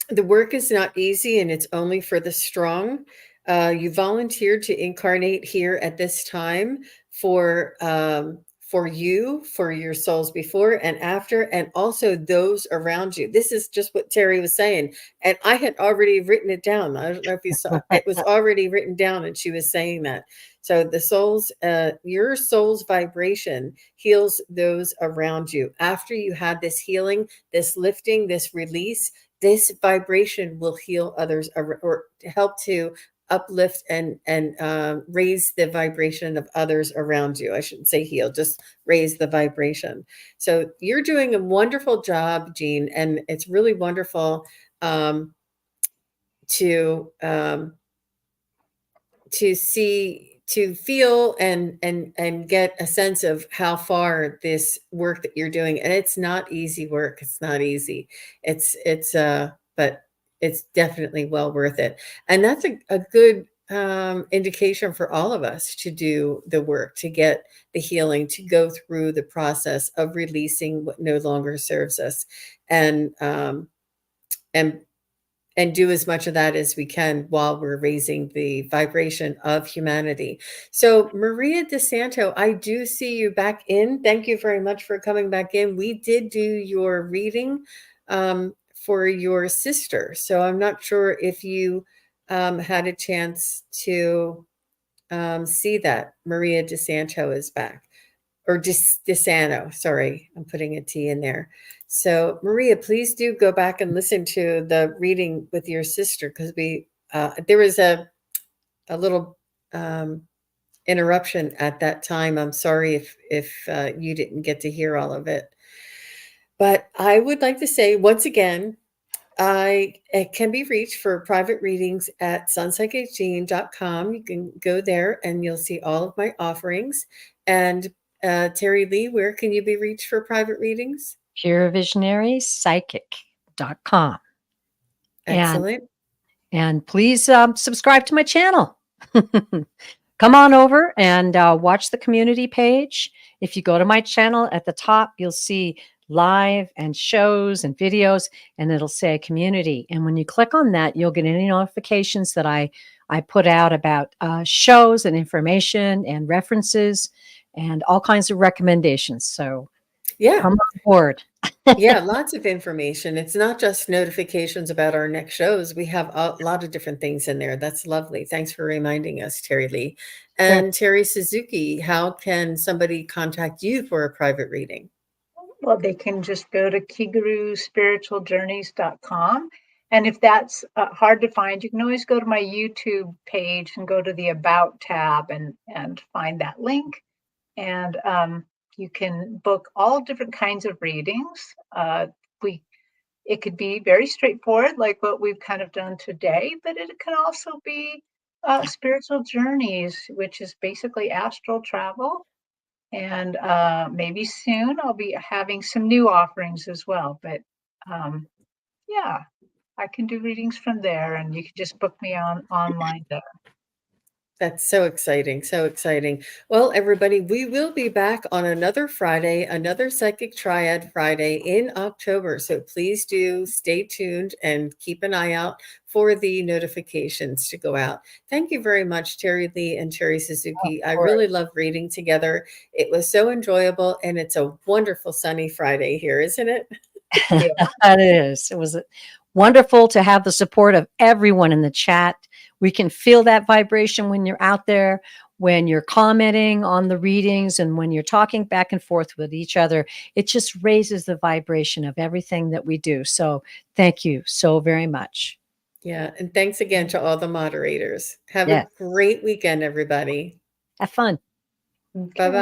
[SPEAKER 1] the work is not easy, and it's only for the strong. You volunteered to incarnate here at this time for you, for your souls before and after, and also those around you. This is just what Terry was saying. And I had already written it down. I don't know if you saw it was already written down, and she was saying that. So the soul's, your soul's vibration heals those around you. After you had this healing, this lifting, this release, this vibration will heal others, or help to uplift and raise the vibration of others around you. I shouldn't say heal, just raise the vibration. So you're doing a wonderful job, Jean, and it's really wonderful um, to um, to feel and get a sense of how far this work that you're doing. And it's not easy work. It's not easy. It's but it's definitely well worth it. And that's a good indication for all of us to do the work, to get the healing, to go through the process of releasing what no longer serves us, and and and do as much of that as we can while we're raising the vibration of humanity. So, Maria DeSanto, I do see you back in. Thank you very much for coming back in. We did do your reading for your sister. So, I'm not sure if you had a chance to see that. Maria DeSanto is back. Or DeSanto, sorry, I'm putting a T in there. So, Maria, please do go back and listen to the reading with your sister, because there was a little interruption at that time. I'm sorry if you didn't get to hear all of it. But I would like to say once again, it can be reached for private readings at sunpsychicjean.com. You can go there and you'll see all of my offerings. And Terry Lee, where can you be reached for private readings?
[SPEAKER 2] PureVisionaryPsychic.com.
[SPEAKER 1] Excellent.
[SPEAKER 2] And please subscribe to my channel. Come on over and watch the community page. If you go to my channel at the top, you'll see live and shows and videos, and it'll say community. And when you click on that, you'll get any notifications that I put out about shows and information and references and all kinds of recommendations. So
[SPEAKER 1] Yeah.
[SPEAKER 2] come on board.
[SPEAKER 1] Yeah, lots of information. It's not just notifications about our next shows. We have a lot of different things in there. That's lovely. Thanks for reminding us, Terry Lee. And Terry Suzuki, how can somebody contact you for a private reading?
[SPEAKER 3] Well, they can just go to kigaruspiritualjourneys.com. And if that's hard to find, you can always go to my YouTube page and go to the About tab and find that link. And you can book all different kinds of readings. It could be very straightforward, like what we've kind of done today, but it can also be spiritual journeys, which is basically astral travel. And maybe soon I'll be having some new offerings as well. But yeah, I can do readings from there, and you can just book me online there.
[SPEAKER 1] That's so exciting. So exciting. Well, everybody, we will be back on another Friday, another Psychic Triad Friday in October. So please do stay tuned and keep an eye out for the notifications to go out. Thank you very much, Terry Lee and Terry Suzuki. I really love reading together. It was so enjoyable, and it's a wonderful sunny Friday here, isn't it?
[SPEAKER 2] Yeah. It is. It was wonderful to have the support of everyone in the chat. We can feel that vibration when you're out there, when you're commenting on the readings, and when you're talking back and forth with each other. It just raises the vibration of everything that we do. So thank you so very much.
[SPEAKER 1] Yeah. And thanks again to all the moderators. Have a great weekend, everybody.
[SPEAKER 2] Have fun.
[SPEAKER 1] Bye-bye.